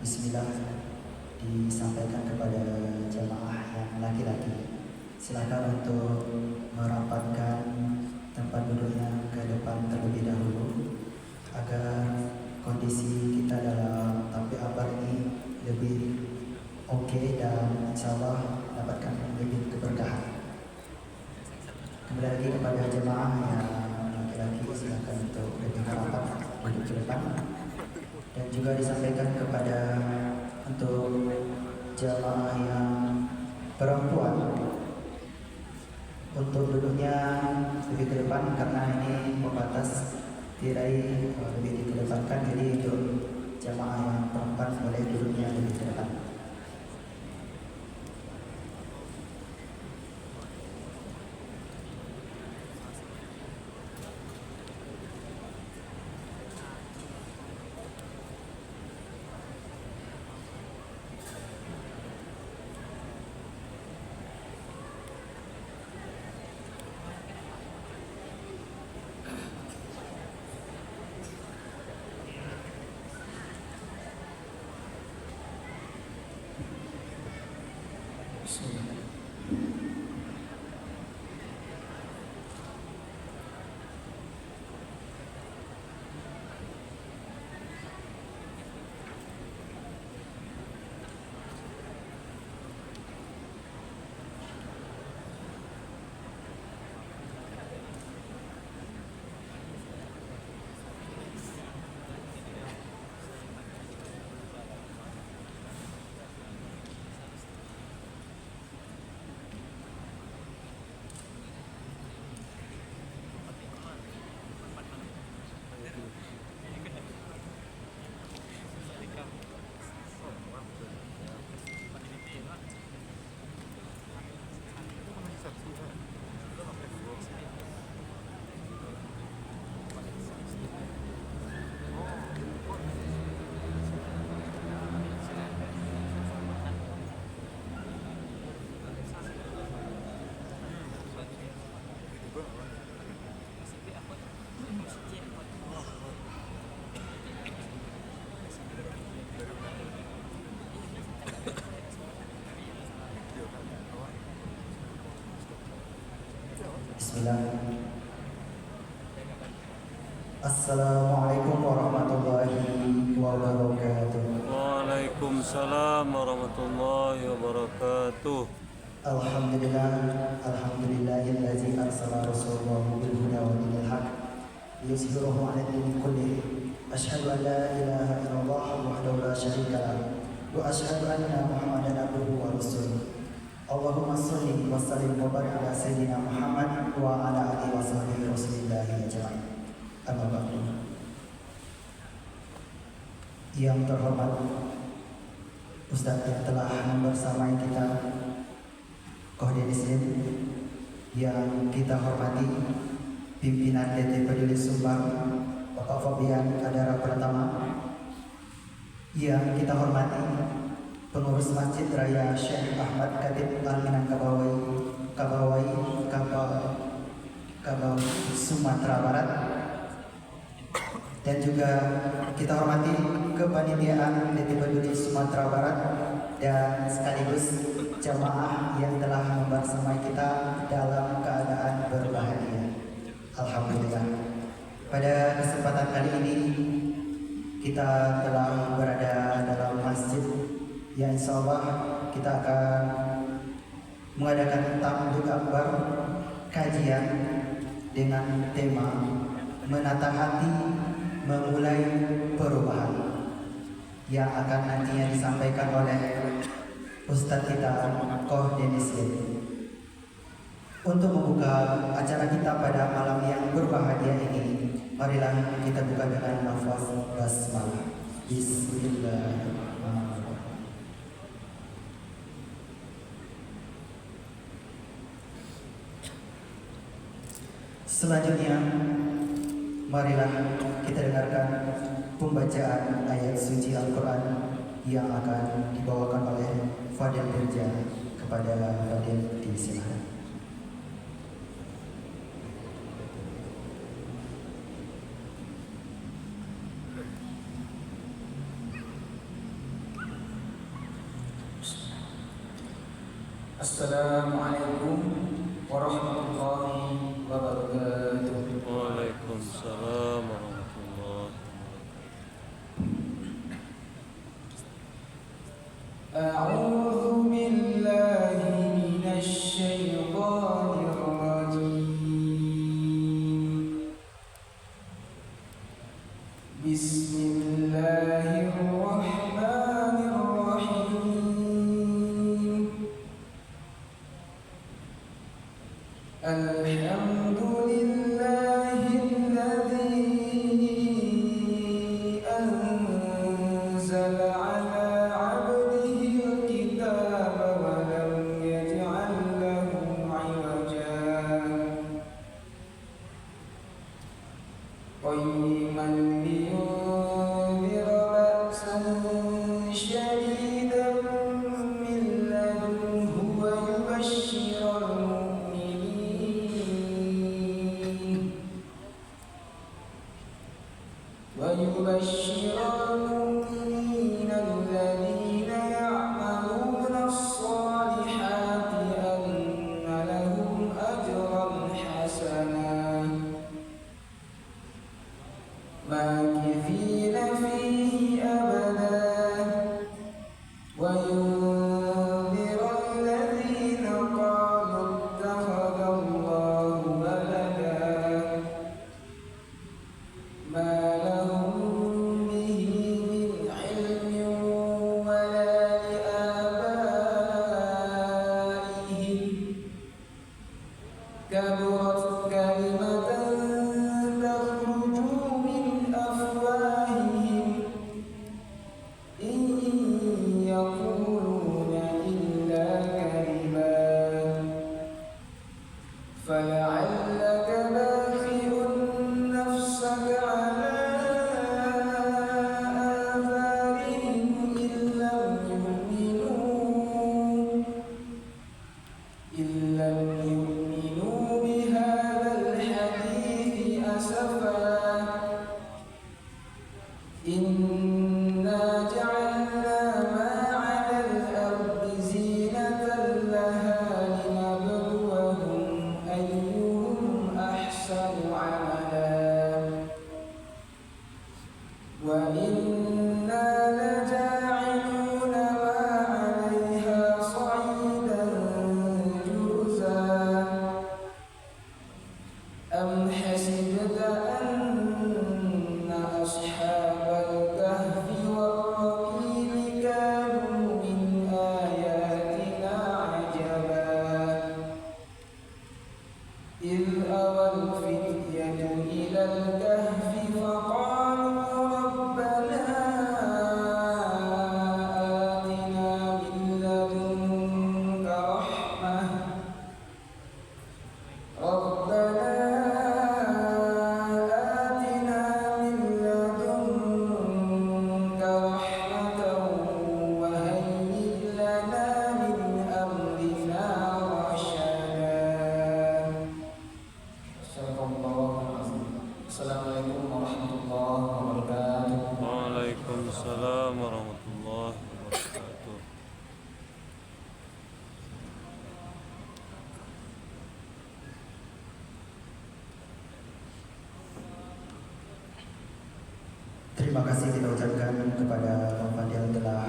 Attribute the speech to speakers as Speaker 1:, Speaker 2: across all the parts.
Speaker 1: Bismillah disampaikan kepada jamaah yang laki-laki. Silakan untuk merapatkan tempat duduknya ke depan terlebih dahulu agar kondisi kita dalam tampil akbar ini lebih oke dan insya Allah dapatkan lebih keberkahan. Kembali lagi kepada jemaah yang laki-laki, silakan untuk lebih rapat duduk ke depan. Dan juga disampaikan kepada untuk jemaah yang perempuan untuk duduknya lebih ke depan karena ini pembatas tirai lebih dikedepankan, jadi untuk jemaah yang perempuan boleh duduknya lebih ke depan. Bismillah. Assalamualaikum warahmatullahi wabarakatuh.
Speaker 2: Waalaikumsalam warahmatullahi wabarakatuh.
Speaker 1: Alhamdulillahillazi arsala rasulahu bil huda wa dinil haq liyuzhirahu 'ala dini kullih. Asyhadu an la ilaha illallah wahdahu la syarika lah wa asyhadu anna Muhammadan abduhu wa rasuluh. Allahumma sholli wa sallim wa barik ala sayyidina Muhammad wa ala alihi wa sahbihi rasulillahi ajma'in. Amma ba'du. Yang terhormat Ustadz yang telah membersamai kita, Kohdenisin, yang kita hormati pimpinan DT Peduli Sumbang Bapak Fabian Adara Pratama, yang kita hormati pengurus Masjid Raya Syekh Ahmad Khatib Al-Minangkabau Sumatera Barat, dan juga kita hormati kepanitiaan DT Peduli Sumatera Barat dan sekaligus jamaah yang telah membersamai kita dalam keadaan berbahagia. Alhamdulillah. Pada kesempatan kali ini kita telah berada dalam masjid yang insya Allah kita akan mengadakan tamduk akbar kajian dengan tema menata hati memulai perubahan yang akan nantinya disampaikan oleh Ustadz kita Kohdenisin. Untuk membuka acara kita pada malam yang berbahagia ini, marilah kita buka dengan nafas basmalah. Bismillahirrahmanirrahim. Selanjutnya, marilah kita dengarkan pembacaan ayat suci Al-Quran yang akan dibawakan oleh Fadil Dirja kepada Fadil disilakan.
Speaker 3: Assalamualaikum warahmatullahi wabarakatuh.
Speaker 2: Waalaikumsalam warahmatullahi
Speaker 3: A'udzu billahi minasy syaithanir rajim. Bismillahirrahmanirrahim. Alhamdulillahilladzi anzala ala 'abdihi al-kitaba wa lam yaj'al lahu 'iwaja qayyiman liyunzira ba'san shadidan min ladunhu wa yubashshiral mu'minin alladhina ya'maluna as-salihati anna lahum ajran hasanan ماكثين فيه أبدا وينذر الذين قالوا اتخذ الله ولدا ما لهم به من علم ولا لآبائهم كبرت كلمة تخرج من أفواههم إن يقولون إلا كذبا فلعلك باخع نفسك على آثارهم إن لم يؤمنوا بهذا الحديث أسفا إنا جعلنا ما على الأرض زينة لها لنبلوهم أيهم أحسن عملا وإنا لجاعلون ما عليها صعيدا جرزا أم حسبت أن أصحاب الكهف والرقيم كانوا من آياتنا عجبا إذ أوى الفتية إلى الكهف فقالوا ربنا آتنا من لدنك رحمة ربنا آتنا من لدنك رحمة وهيئ لنا من أمرنا رشدا. Assalamualaikum warahmatullahi wabarakatuh.
Speaker 2: Waalaikumsalam warahmatullahi wabarakatuh.
Speaker 1: Terima kasih kita ucapkan kepada Bang Fadil telah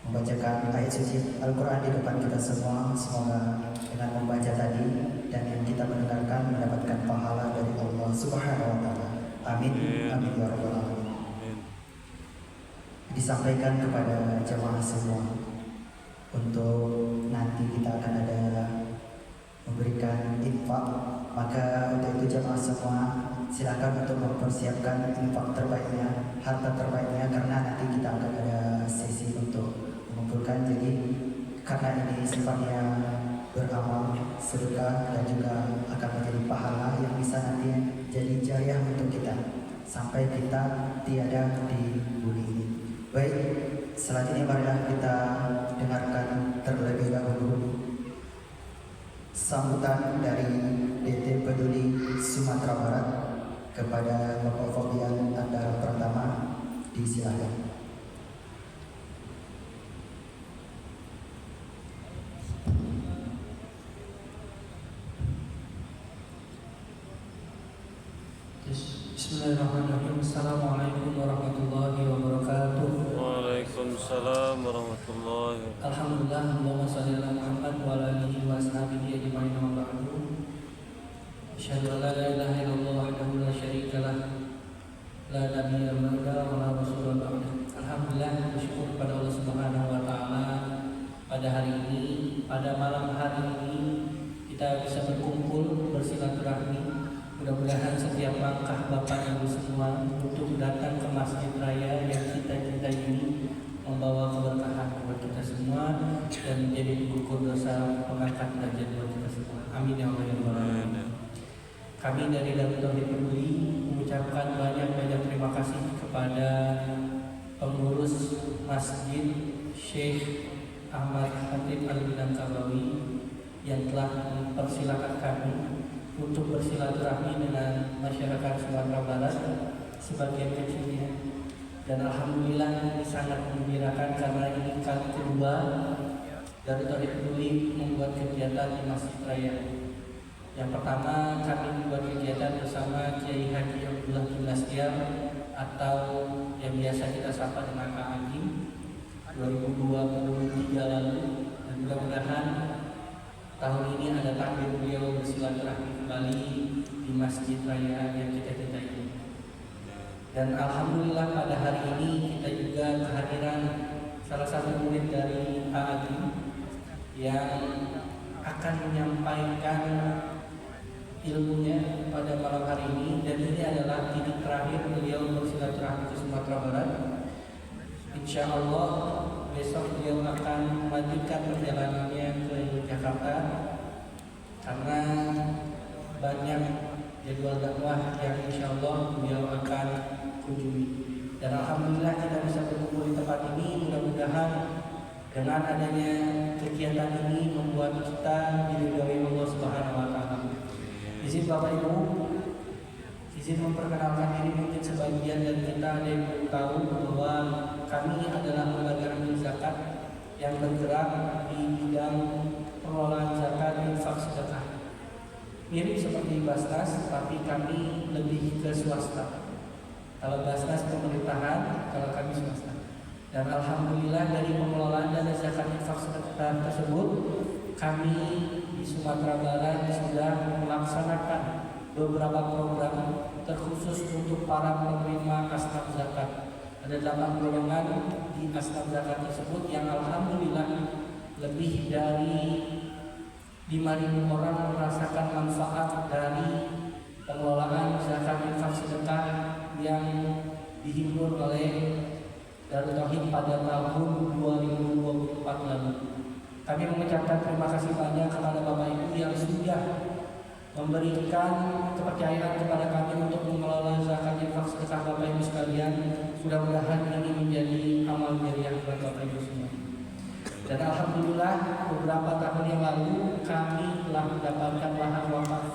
Speaker 1: membacakan ayat suci Al-Quran di depan kita semua. Semoga dengan membaca tadi dan yang kita mendengarkan mendapatkan pahala dari Allah Subhanahu wa Ta'ala. Amin. Amin ya rabbal alamin.
Speaker 2: Amin.
Speaker 1: Disampaikan kepada jemaah semua untuk nanti kita akan ada memberikan infak. Maka untuk itu jemaah semua silakan untuk mempersiapkan infak terbaiknya, harta terbaiknya, karena nanti kita akan ada sesi untuk mengumpulkan. Jadi karena ini sifatnya beramal, sedekah, dan juga akan menjadi pahala yang bisa nanti jadi jariah untuk kita sampai kita tiada di bumi ini. Baik, selanjutnya marilah kita dengarkan terlebih dahulu sambutan dari DT Peduli Sumatera Barat kepada Bapak Fabian Andara Pratama. Disilakan.
Speaker 3: Bismillahirrahmanirrahim. Assalamualaikum warahmatullahi wabarakatuh.
Speaker 2: Waalaikumsalam warahmatullahi wabarakatuh.
Speaker 3: Alhamdulillah, Allahumma shalli ala Muhammad wa ala alihi wa ashabihi ajma'in wa ba'du. Asyhadu an la ilaha illallah wahdahu la syarika lah, la nabiyya ba'dahu wa la rasula ba'dahu. Alhamdulillah, bersyukur kepada Allah Subhanahu wa taala pada hari ini, pada malam hari ini kita bisa berkumpul bersilaturahmi. Mudah-mudahan setiap langkah Bapak Ibu semua untuk datang ke Masjid Raya yang kita cintai ini membawa keberkahan buat kita semua dan menjadi pengukur dosa, pengangkat derajat buat kita semua. Amin ya Allah ya Rabbal alamin. Kami dari Darut Tauhid Peduli mengucapkan banyak-banyak terima kasih kepada pengurus Masjid Syekh Ahmad Khatib Al-Minangkabawi yang telah mempersilakan kami untuk bersilaturahmi dengan masyarakat Sumatera Barat sebagian kecilnya, dan alhamdulillah ini sangat menggembirakan karena ini kali kedua Darut Tauhid Peduli membuat kegiatan di Masjid Raya. Yang pertama kami membuat kegiatan bersama Kiai Haji Abdullah bin Lastiar atau yang biasa kita sapa dengan Kak Agim 2023 lalu, dan mudah-mudahan tahun ini ada takdir beliau bersilaturahmi kembali di Masjid Raya yang kita cintai. Dan alhamdulillah pada hari ini kita juga kehadiran salah satu murid dari Pak Adi yang akan menyampaikan ilmunya pada malam hari ini, dan ini adalah titik terakhir beliau bersilaturahmi ke Sumatera Barat. Insya Allah besok beliau akan melanjutkan perjalanannya ke Jakarta karena banyak jadwal dakwah yang insya Allah beliau akan kunjungi. Dan alhamdulillah kita bisa berkumpul di tempat ini. Mudah-mudahan dengan adanya kegiatan ini membuat kita diridhoi Allah Subhanahu wa taala. Izin Bapak Ibu, izin memperkenalkan diri, mungkin sebagian dari kita ada yang belum tahu bahwa kami adalah lembaga amil zakat yang bergerak di bidang pengelolaan zakat infak sedekah. Mirip seperti Basnas, tapi kami lebih ke swasta. Kalau Basnas pemerintahan, kalau kami swasta. Dan alhamdulillah dari pengelolaan dana zakat infak sedekah tersebut, kami di Sumatera Barat sudah melaksanakan beberapa program terkhusus untuk para penerima asnaf zakat. Ada 8 golongan di asnaf zakat tersebut yang alhamdulillah lebih dari 5.000 orang merasakan manfaat dari pengelolaan zakat infak sedekah yang dihimpun oleh Darut Tauhid pada tahun 2024 lalu. Kami mengucapkan terima kasih banyak kepada Bapak Ibu yang sudah memberikan kepercayaan kepada kami untuk mengelola zakat infak sedekah Bapak Ibu sekalian. Mudah-mudahan ini menjadi amal jariah buat Bapak Ibu semua. Dan alhamdulillah beberapa tahun yang lalu kami telah mendapatkan lahan wakaf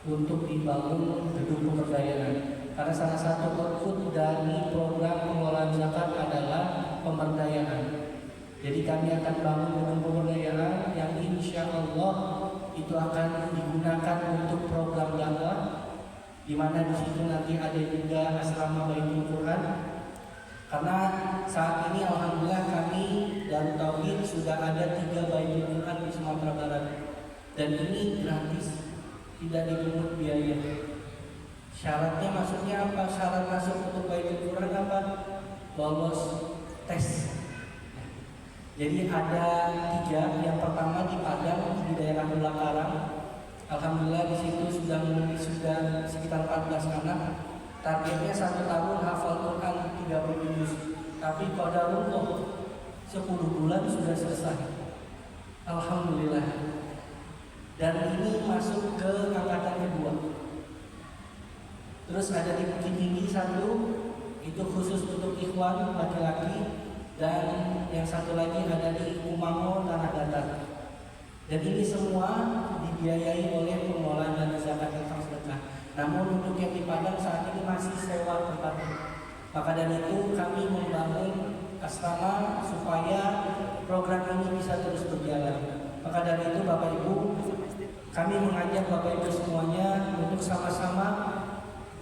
Speaker 3: untuk dibangun gedung pemberdayaan. Karena salah satu output dari program pengelolaan zakat adalah pemberdayaan. Jadi kami akan bangun gedung pemberdayaan yang insya Allah itu akan digunakan untuk program dakwah, di mana di situ nanti ada juga asrama Baitul Quran. Karena saat ini alhamdulillah kami Darut Tauhid sudah ada 3 Baitul Quran di Sumatera Barat, dan ini gratis, tidak dipungut biaya. Syaratnya maksudnya apa? Syarat masuk untuk Baitul Quran apa? Lolos tes. Jadi ada 3. Yang pertama di Padang di daerah Bulakarang. Alhamdulillah di situ sudah sekitar 14 anak. Targetnya 1 tahun hafal Quran 30 juz. Tapi qadarullah 10 bulan sudah selesai. Alhamdulillah. Dan ini masuk ke angkatan kedua. Terus ada di Bukit Tinggi 1, itu khusus untuk ikhwan laki-laki. Dan yang satu lagi ada di Umango Tanah Datar. Dan ini semua dibiayai oleh pengelola dana zakat infak sedekah. Namun untuk yang di Padang saat ini masih sewa tempatnya. Maka dari itu kami membangun asrama supaya program ini bisa terus berjalan. Maka dari itu Bapak Ibu, kami mengajak Bapak Ibu semuanya untuk sama-sama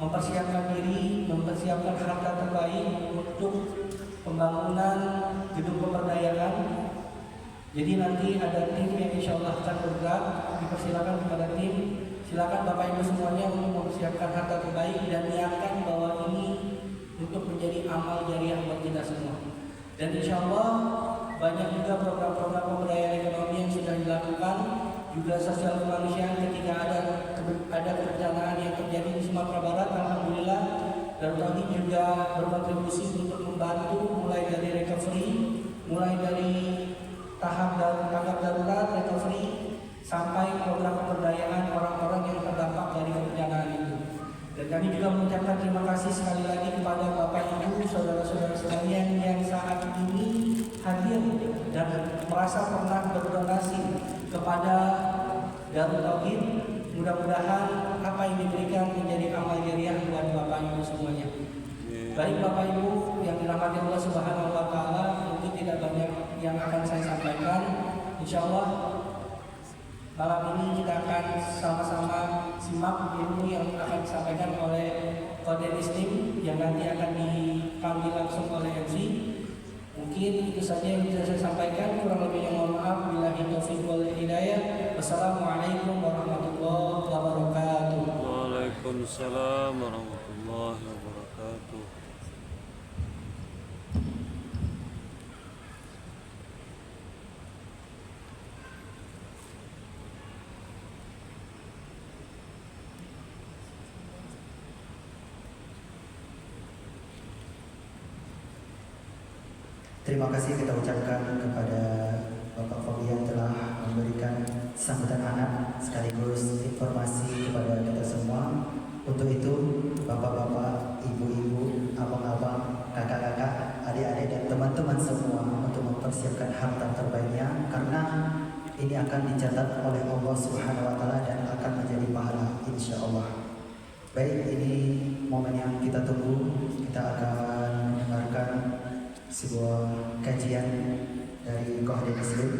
Speaker 3: mempersiapkan diri, mempersiapkan harta terbaik untuk pembangunan gedung pemberdayaan. Jadi nanti ada tim yang insya Allah akan bergerak. Dipersilakan kepada tim. Silakan Bapak Ibu semuanya untuk mempersiapkan harta terbaik dan niatkan bahwa ini untuk menjadi amal jariah buat kita semua. Dan insya Allah banyak juga program-program pemberdayaan ekonomi yang sudah dilakukan, juga sosial kemanusiaan ketika ada kebencanaan yang terjadi di Sumatera Barat. Alhamdulillah Darut Tauhid juga berkontribusi untuk membantu mulai dari recovery, mulai dari tahap darurat recovery sampai program pemberdayaan orang-orang yang terdampak dari kebencanaan itu. Dan kami juga mengucapkan terima kasih sekali lagi kepada Bapak Ibu, saudara-saudara sekalian yang saat ini hadir dan merasa pernah berdonasi kepada Darut Tauhid. Mudah-mudahan apa yang diberikan menjadi amal jariah buat Bapak Ibu semuanya. Baik Bapak Ibu yang dirahmati Allah Subhanahu wa taala, mungkin tidak banyak yang akan saya sampaikan. Insyaallah malam ini kita akan sama-sama simak ilmu yang akan disampaikan oleh Qadir Islim yang nanti akan dipanggil langsung oleh MC. Mungkin itu saja yang bisa saya sampaikan. Kurang lebihnya mohon maaf. Billahi taufiq wal hidayah. Wassalamualaikum warahmatullahi wabarakatuh.
Speaker 2: Waalaikumsalam warahmatullahi wabarakatuh.
Speaker 1: Terima kasih kita ucapkan kepada Bapak Fobi yang telah memberikan sambutan anak sekaligus informasi kepada kita semua. Untuk itu, bapak-bapak, ibu-ibu, abang-abang, kakak-kakak, adik-adik dan teman-teman semua untuk mempersiapkan harta terbaiknya karena ini akan dicatat oleh Allah Subhanahu wa taala dan akan menjadi pahala insyaallah. Baik, ini momen yang kita tunggu. Kita akan mendengarkan sebuah kajian dari Qadir Islim.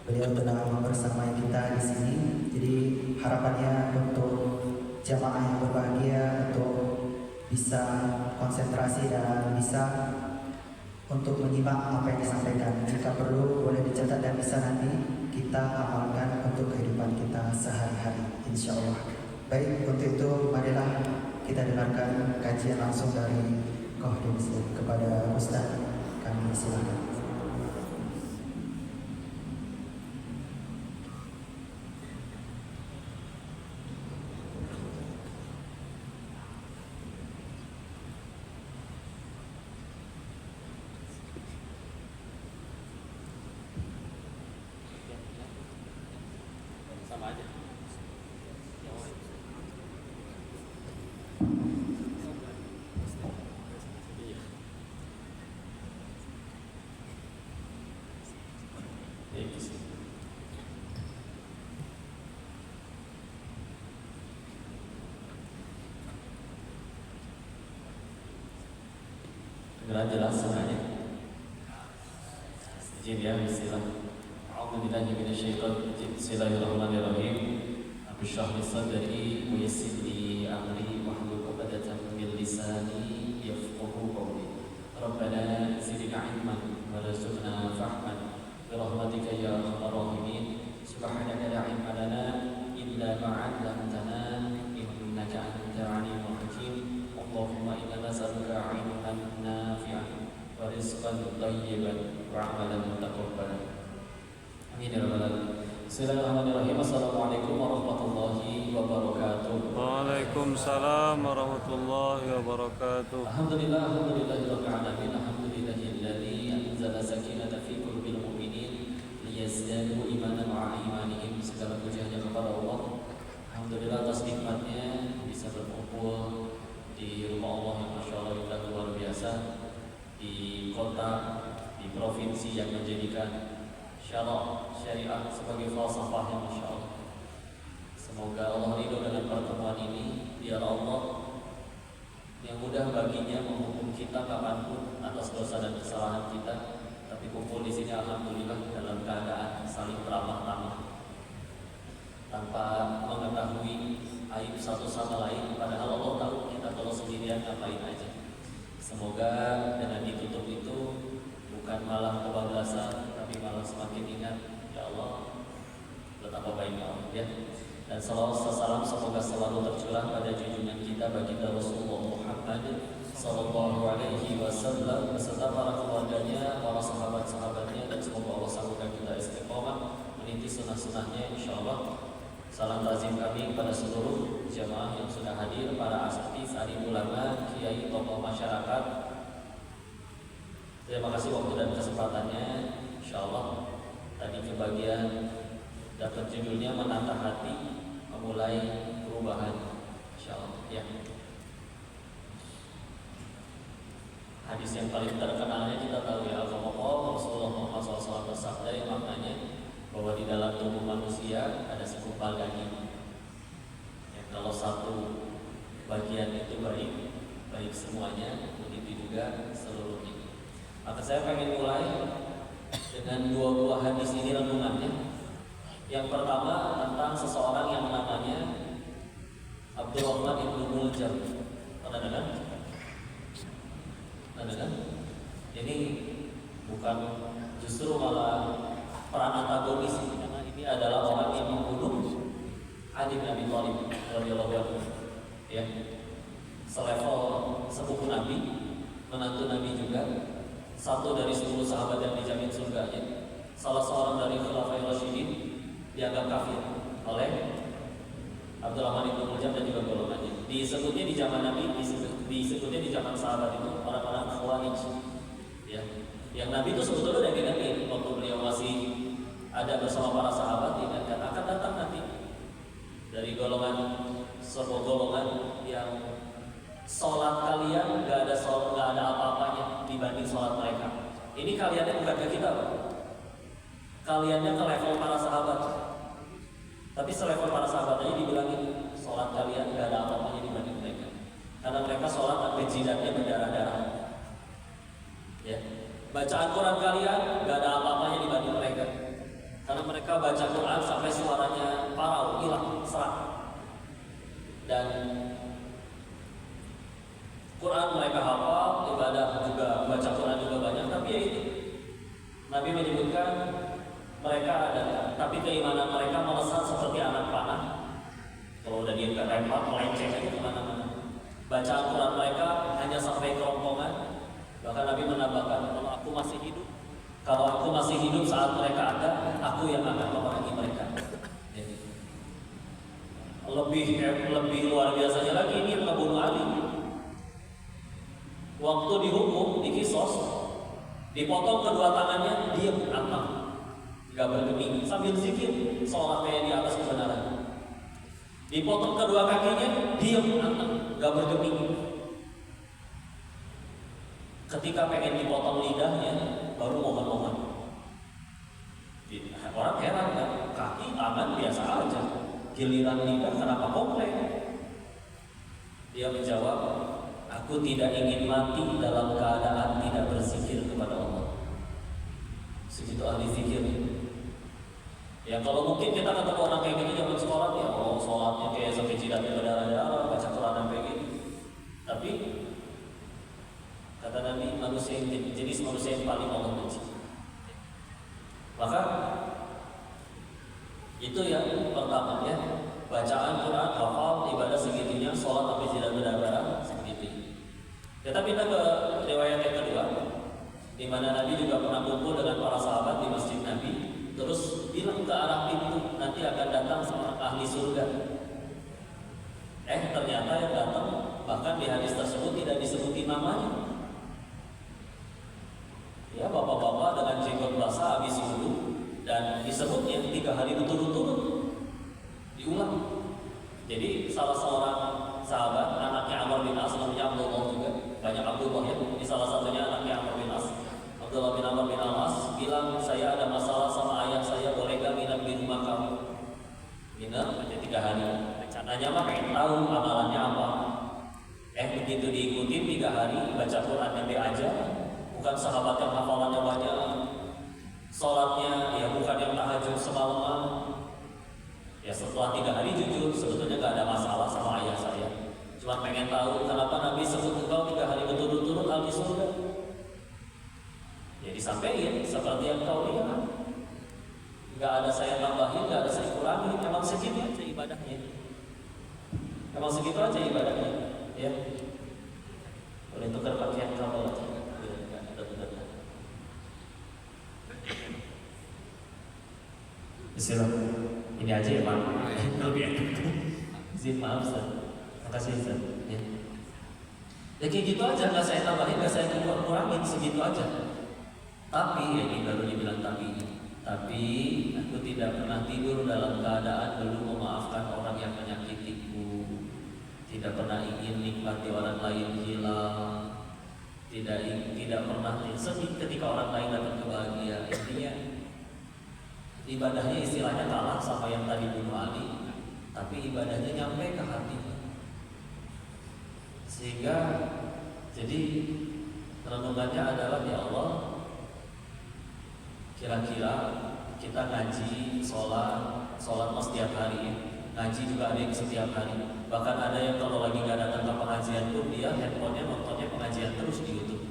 Speaker 1: Beliau telah membersamai kita di sini. Jadi harapannya untuk jamaah yang berbahagia untuk bisa konsentrasi dan bisa untuk menyimak apa yang disampaikan. Jika perlu boleh dicatat dan bisa nanti kita amalkan untuk kehidupan kita sehari-hari insyaallah. Baik, untuk itu marilah kita dengarkan kajian langsung dari Qadir Islim. Kepada Ustaz kami silakan.
Speaker 4: Sama aja. Dengar jelas semuanya. Izin ya, bismillah. A'udzubillahi minasyaitonir rajim. Bismillahirrahmanirrahim. Rabbi shrah li sadri wa yassir li amri wahlul 'uqdatam min lisani yafqahu qawli. Rabbana zidna 'ilman warzuqna fahman bi rahmatika ya arhamar rahimin. Subhanaka la 'ilma lana illa ma 'allamtana innaka antal 'alimul hakim. Allahumma inna nas'aluka 'ilman nafi'an wa rizqan thayyiban wa 'amalan mutaqabbalan. Amin ya rabbal alamin. Bismillahirrahmanirrahim. Assalamualaikum warahmatullahi wabarakatuh.
Speaker 2: Waalaikumsalam warahmatullahi wabarakatuh.
Speaker 4: Alhamdulillahirabbil alamin. Alhamdulillahilladzi anzala sakinata fi qulubil mu'minin liyazdadu imanan ma'a imanihim. Segala puji hanya kepada Allah. Alhamdulillah atas nikmatnya bisa berkumpul di rumah Allah yang Masya Allah indah luar biasa, di kota, di provinsi yang menjadikan syarak syariah sebagai falsafah yang Masya Allah. Semoga Allah ridho dengan pertemuan ini. Biar Allah yang mudah baginya menghukum kita kapanpun atas dosa dan kesalahan kita, tapi kumpul di sini alhamdulillah dalam keadaan saling ramah-ramah tanpa mengetahui aib satu sama lain, padahal Allah tahu Semoga dengan ditutup itu bukan malah kebablasan, tapi malah semakin ingat, ya Allah, betapa baiknya Allah ya. Dan salam semoga selalu tercurah pada junjungan kita baginda Rasulullah Muhammad sallallahu alaihi wasallam beserta para keluarganya, para sahabat-sahabatnya, dan semoga Allah sambungkan kita istiqomah meniti sunnah-sunnahnya insyaallah. Salam tazim kami kepada seluruh jamaah yang sudah hadir, para asatidz, alim ulama, kiai, tokoh masyarakat. Terima kasih waktu dan kesempatannya. Insyaallah tadi kebagian dapat judulnya menatah hati, memulai perubahan. Insyaallah ya. Hadis yang paling terkenalnya kita tahu ya, Al-Qamaqah Rasulullah Muhammad SAW bersabda yang maknanya bahwa di dalam tubuh manusia ada segumpal daging. Ya, kalau satu bagian itu baik semuanya, begitu juga seluruhnya. Maka saya pengen mulai dengan dua buah hadis ini renungannya. Yang pertama tentang seseorang yang namanya Abdurrahman ibn Muljam. Pernah dengar? Ini bukan justru malah peran antagonis, karena ini adalah orang yang membunuh Ali bin Abi Thalib radhiyallahu anhu. Ya, selevel sepupu Nabi, menantu Nabi juga, satu dari 10 sahabat yang dijamin surganya, salah seorang dari Khulafair Rasyidin, dianggap kafir oleh Abdurrahman ibn Muljam dan juga golongannya. Disebutnya di zaman Nabi, disebutnya di zaman sahabat itu orang-orang Khawarij. Ya, yang Nabi itu sebetulnya udah diingatkan waktu beliau masih ada bersama para sahabat, diingatkan akan datang nanti dari sebuah golongan yang sholat kalian nggak ada apa-apanya dibanding sholat mereka. Ini kaliannya bukan ke kita, Pak. Kaliannya ke level para sahabat. Tapi selevel para sahabat aja dibilangin sholat kalian nggak ada apa-apanya dibanding mereka. Karena mereka sholat sampai jidatnya berdarah-darah. Ya. Bacaan Quran kalian nggak ada apa-apanya dibanding mereka. Karena mereka baca Quran sampai suaranya parau, hilang, serak. Dan Quran mereka hafal, ibadah juga, baca Quran juga banyak. Tapi ya itu Nabi menyebutkan mereka ada, tapi keimanan mereka melesat seperti anak panah. Kalau udah dia lempar, melenceng aja kemana-mana. Bacaan Quran mereka hanya sampai kerongkongan. Bahkan Nabi menambahkan, kalau aku masih hidup saat mereka ada, aku yang akan memerangi mereka. Lebih luar biasanya lagi, ini yang ngebunuh Ali. Waktu dihukum, dikisos, dipotong kedua tangannya, diam, antang, gak bergeming, sambil zikir, seolah kayak di atas kebenaran. Dipotong kedua kakinya, diam, antang, gak bergeming. Ketika pengen dipotong lidahnya, baru mohon-mohon. Orang heran kan, kaki, tangan biasa aja, giliran lidah kenapa komplain? Dia menjawab, aku tidak ingin mati dalam keadaan tidak berzikir kepada Allah. Segitu ahli zikir. Ya kalau mungkin kita ketemu orang kayak gini zaman sekolah, ya Allah sholatnya kayak sampai jidatnya berdarah-darah, baca Quran sampai gitu. Tapi kata Nabi, jenis manusia yang paling Allah benci. Maka itu yang pertama ya, bacaan Quran, hafal, ibadah segitunya, sholat sampai jidat berdarah segitu. Kita pindah ke riwayat yang kedua, di mana Nabi juga pernah kumpul dengan para sahabat di masjid Nabi, terus bilang ke arah pintu, nanti akan datang seorang ahli surga. Ternyata yang datang bahkan di hadis tersebut tidak disebutin namanya. Ya, bapak-bapak dengan jenggot basah habis wudhu, dan disebutnya 3 hari berturut-turut diulang. Jadi salah seorang sahabat, anaknya Amr bin As, namanya Abdullah juga, banyak Abdullah ya. Ini salah satunya anaknya Amr bin As, Abdullah bin Amr bin As bilang, saya ada masalah sama ayah saya, boleh gak nginep di rumah kamu? Nginep aja 3 hari. Rencananya mah pengen tahu amalannya apa. Begitu diikutin 3 hari, baca Qurannya be aja. Bukan sahabat yang hafalannya banyak, sholatnya ya bukan yang tahajud semalaman. Ya setelah 3 hari jujur sebetulnya gak ada masalah sama ayah saya. Cuma pengen tahu kenapa Nabi sebut engkau 3 hari berturut-turut ahli disampaikan seperti yang kau lihat. Nggak ada saya tambahin, nggak ada saya kurangin. Emang segitu aja ibadahnya. Emang segitu aja ibadahnya. Ya. Boleh tukar pakaian kabel aja. Bismillah. Ini aja ya Pak. Lebih enak. Izin maaf Ustaz. Makasih Ustaz. Ya. Ya kayak gitu aja, nggak saya tambahin, nggak saya kurangin, segitu aja. Tapi ya ini baru dibilang tapi aku tidak pernah tidur dalam keadaan belum memaafkan orang yang menyakitiku. Tidak pernah ingin nikmati orang lain hilang. Tidak pernah sedih ketika orang lain dapat kebahagiaan. Intinya ibadahnya istilahnya kalah sama yang tadi bunuh Ali, tapi ibadahnya nyampe ke hati. Sehingga jadi renungannya adalah ya Allah, kira-kira kita ngaji, sholat mas setiap hari, ngaji juga ada yang setiap hari. Bahkan ada yang kalau lagi gak datang ke pengajian pun dia handphonenya nontonnya pengajian terus di YouTube.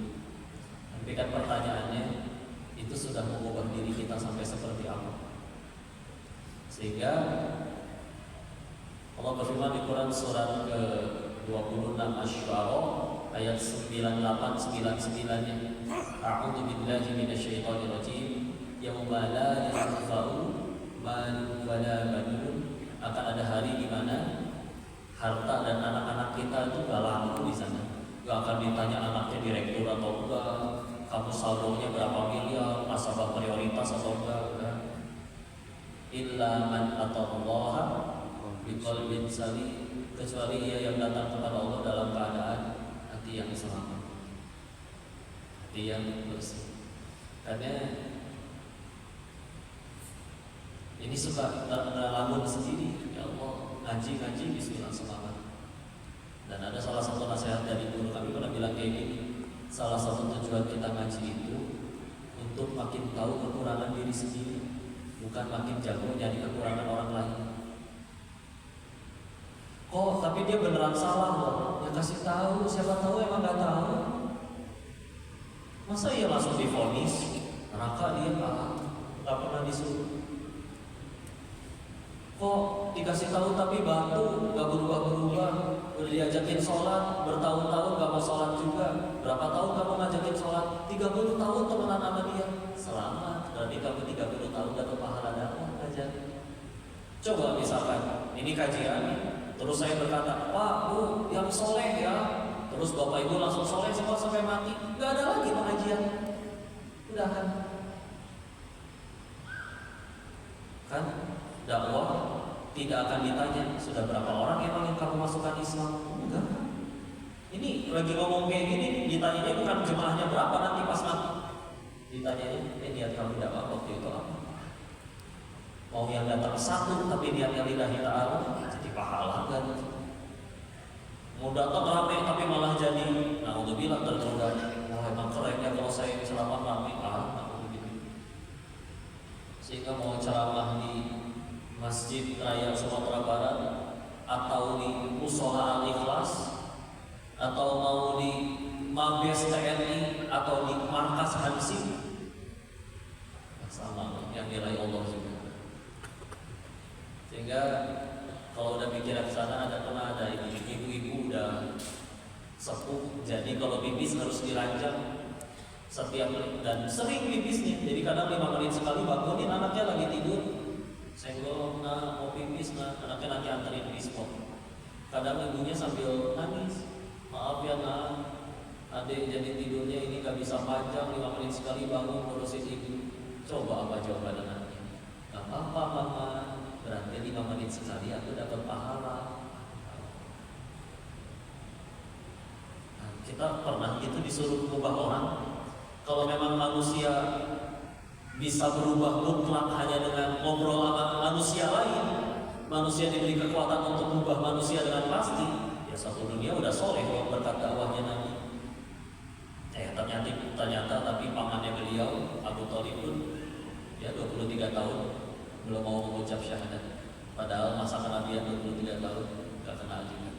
Speaker 4: Tapi kan pertanyaannya, itu sudah mengubah diri kita sampai seperti apa? Sehingga Allah berfirman di Quran surat ke-26 Asy-Syu'ara ayat 98-99-nya, A'udzu billahi minasyaitonir rajim. Yauma la yanfa'u malun wala banun. Akan ada hari di mana harta dan anak-anak kita itu gak laku di sana. Gak akan ditanya anaknya direktur atau enggak, kamu saldonya berapa miliar, nasabah prioritas atau enggak. Illa man atallaha biqalbin salim, kecuali ia yang datang kepada Allah dalam keadaan hati yang selamat, hati yang bersih. Karena ini suka ngelamun sendiri, ya Allah, ngaji bismillah selamat. Dan ada salah satu nasihat dari guru kami pernah bilang kayak gini, salah satu tujuan kita ngaji itu untuk makin tahu kekurangan diri sendiri, bukan makin jago jadi kekurangan orang lain. Oh, tapi dia beneran salah loh. Ya kasih tahu, siapa tahu emang nggak tahu. Masa ia langsung divonis neraka dia nggak pernah disuruh. Kok dikasih tahu tapi batu, nggak berubah-berubah. Udah diajakin sholat, bertahun-tahun nggak mau sholat juga. Berapa tahun kamu ngajakin sholat? 30 tahun temenan sama dia. Selamat, berarti kamu 30 tahun dapat pahala dakwah aja. Coba misalkan ini kajian, terus saya berkata, Pak, Bu, yang soleh ya. Terus Bapak Ibu langsung soleh semua sampai mati. Nggak ada lagi pengajian. Udah kan dakwah tidak akan ditanya sudah berapa orang emang yang kamu masukkan Islam. Enggak. Ini lagi ngomong kayak gini, ditanyanya bukan jemaahnya berapa nanti pas mati. Ditanyanya, niat kamu dakwah waktu itu apa? Mau yang datang satu tapi niatnya lillahi ta'ala, jadi pahala kan? Mau datang ramai tapi malah jadi, nah udah bilang tertunda. Wah emang kerennya kalau saya ceramah ramai, sehingga mau ceramah di Masjid Raya Sumatera Barat atau di Musola Al-Ikhlas atau mau di Mabes TNI atau di Markas Hansip, sama yang nilai Allah juga. Sehingga kalau udah pikiran ke sana pernah ada ibu-ibu udah sepuh, jadi kalau pipis harus diranjang setiap dan sering pipisnya. Jadi kadang 5 menit sekali bangunin anaknya lagi tidur, senggol, nah mau pipis, nah anaknya nanti anterin di spot. Kadang ibunya sambil nangis, maaf ya nak, adik jadi tidurnya ini gak bisa panjang, 5 menit sekali bangun ngurusin ibu. Coba apa jawaban anaknya? Gak apa-apa mama, berarti 5 menit sekali aku dapat pahala. Nah, kita pernah gitu disuruh mengubah orang. Kalau memang manusia bisa berubah mutlak hanya dengan ngobrol sama manusia lain, manusia diberi kekuatan untuk mengubah manusia dengan pasti, ya satu dunia udah soleh kalau berkat dakwahnya Nabi. Ternyata tapi pamannya beliau Abu Thalib pun ya 23 tahun belum mau mengucap syahadat. Padahal masa kenabian 23 tahun gak kena juga.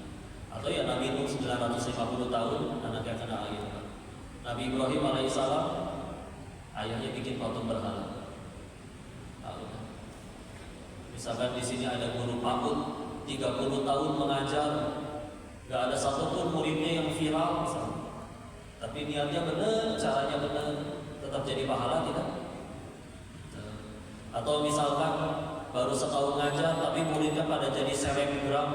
Speaker 4: Atau ya Nabi Nuh 950 tahun anaknya kena air. Nabi Ibrahim alaihissalam Misalkan di sini ada guru PAUD 30 tahun mengajar, nggak ada satupun muridnya yang viral misalnya. Tapi niatnya benar, caranya benar, tetap jadi pahala tidak? Atau misalkan baru setahun ngajar tapi muridnya pada jadi selebgram,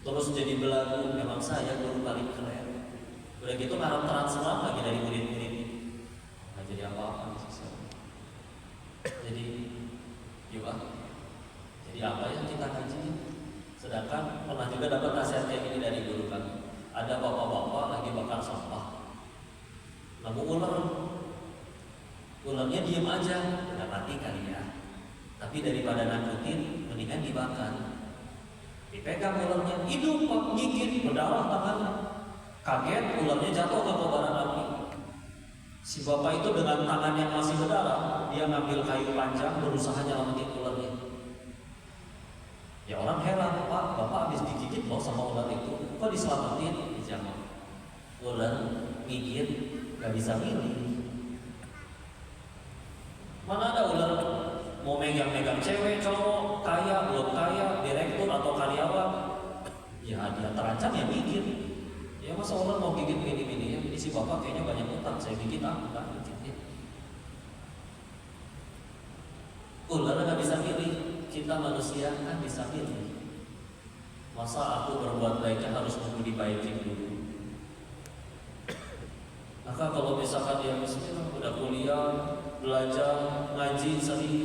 Speaker 4: terus jadi belagu, memang saya guru paling keren. Udah gitu ngarap transferan lagi dari murid-murid, nggak jadi apa-apa sih. Jadi gimana? Jadi apa yang kita ngaji? Sedangkan pernah juga dapat nasihat kayak gini dari guru kami. Ada bapak-bapak lagi bakar sampah, nemu ularnya diem aja, udah mati kali ya. Tapi daripada nakutin, mendingan dibakar. Dipegang ularnya, hidup pak, gigit, berdarah tangannya. Kaget, ularnya jatuh ke kobaran api. Si bapak itu dengan tangan yang masih berdarah, dia ngambil kayu panjang, berusaha nyelamatin ularnya. Ya orang heran, Pak, bapak habis digigit loh sama ular itu, kok diselamatin? Dijawab, ular gigit, gak bisa milih. Mana ada ular mau megang-megang cewek, cowok, kaya, belum kaya, direktur atau karyawan? Ya dia terancam ya gigit. Ya masa ular mau gigit gini-gini ya? Ini si bapak kayaknya banyak utang, saya gigit kan gigit ya. Ular gak bisa milih. Kita manusia kan bisa milih. Masa aku berbuat baiknya harus nunggu dibaikin dulu? Maka kalau misalkan dia misalnya udah kuliah, belajar, ngaji sering,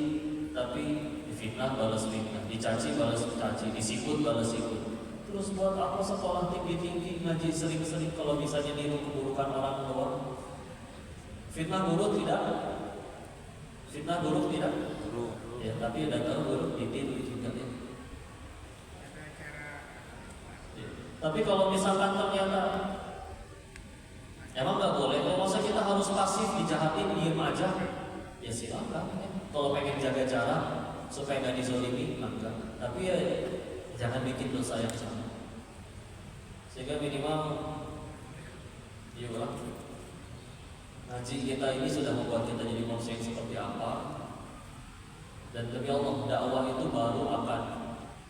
Speaker 4: tapi difitnah balas fitnah, dicaci balas caci, disikut balas sikut. Terus buat apa sekolah tinggi-tinggi, ngaji sering-sering kalau misalnya niru keburukan orang doang? Fitnah buruk tidak? Fitnah buruk tidak? Ya, tapi ada tahu buruk ditiru juga ya. Tapi kalau misalkan ternyata emang nggak boleh, kalau masa kita harus pasif dijahatin diem aja, ya silakan. Ya. Kalau pengen jaga jarak supaya nggak dizolimi, maka. Tapi ya jangan bikin dosa yang sama. Sehingga minimal, yuk ngaji kita ini sudah membuat kita jadi manusia yang seperti apa. Dan demi Allah, dakwah itu baru akan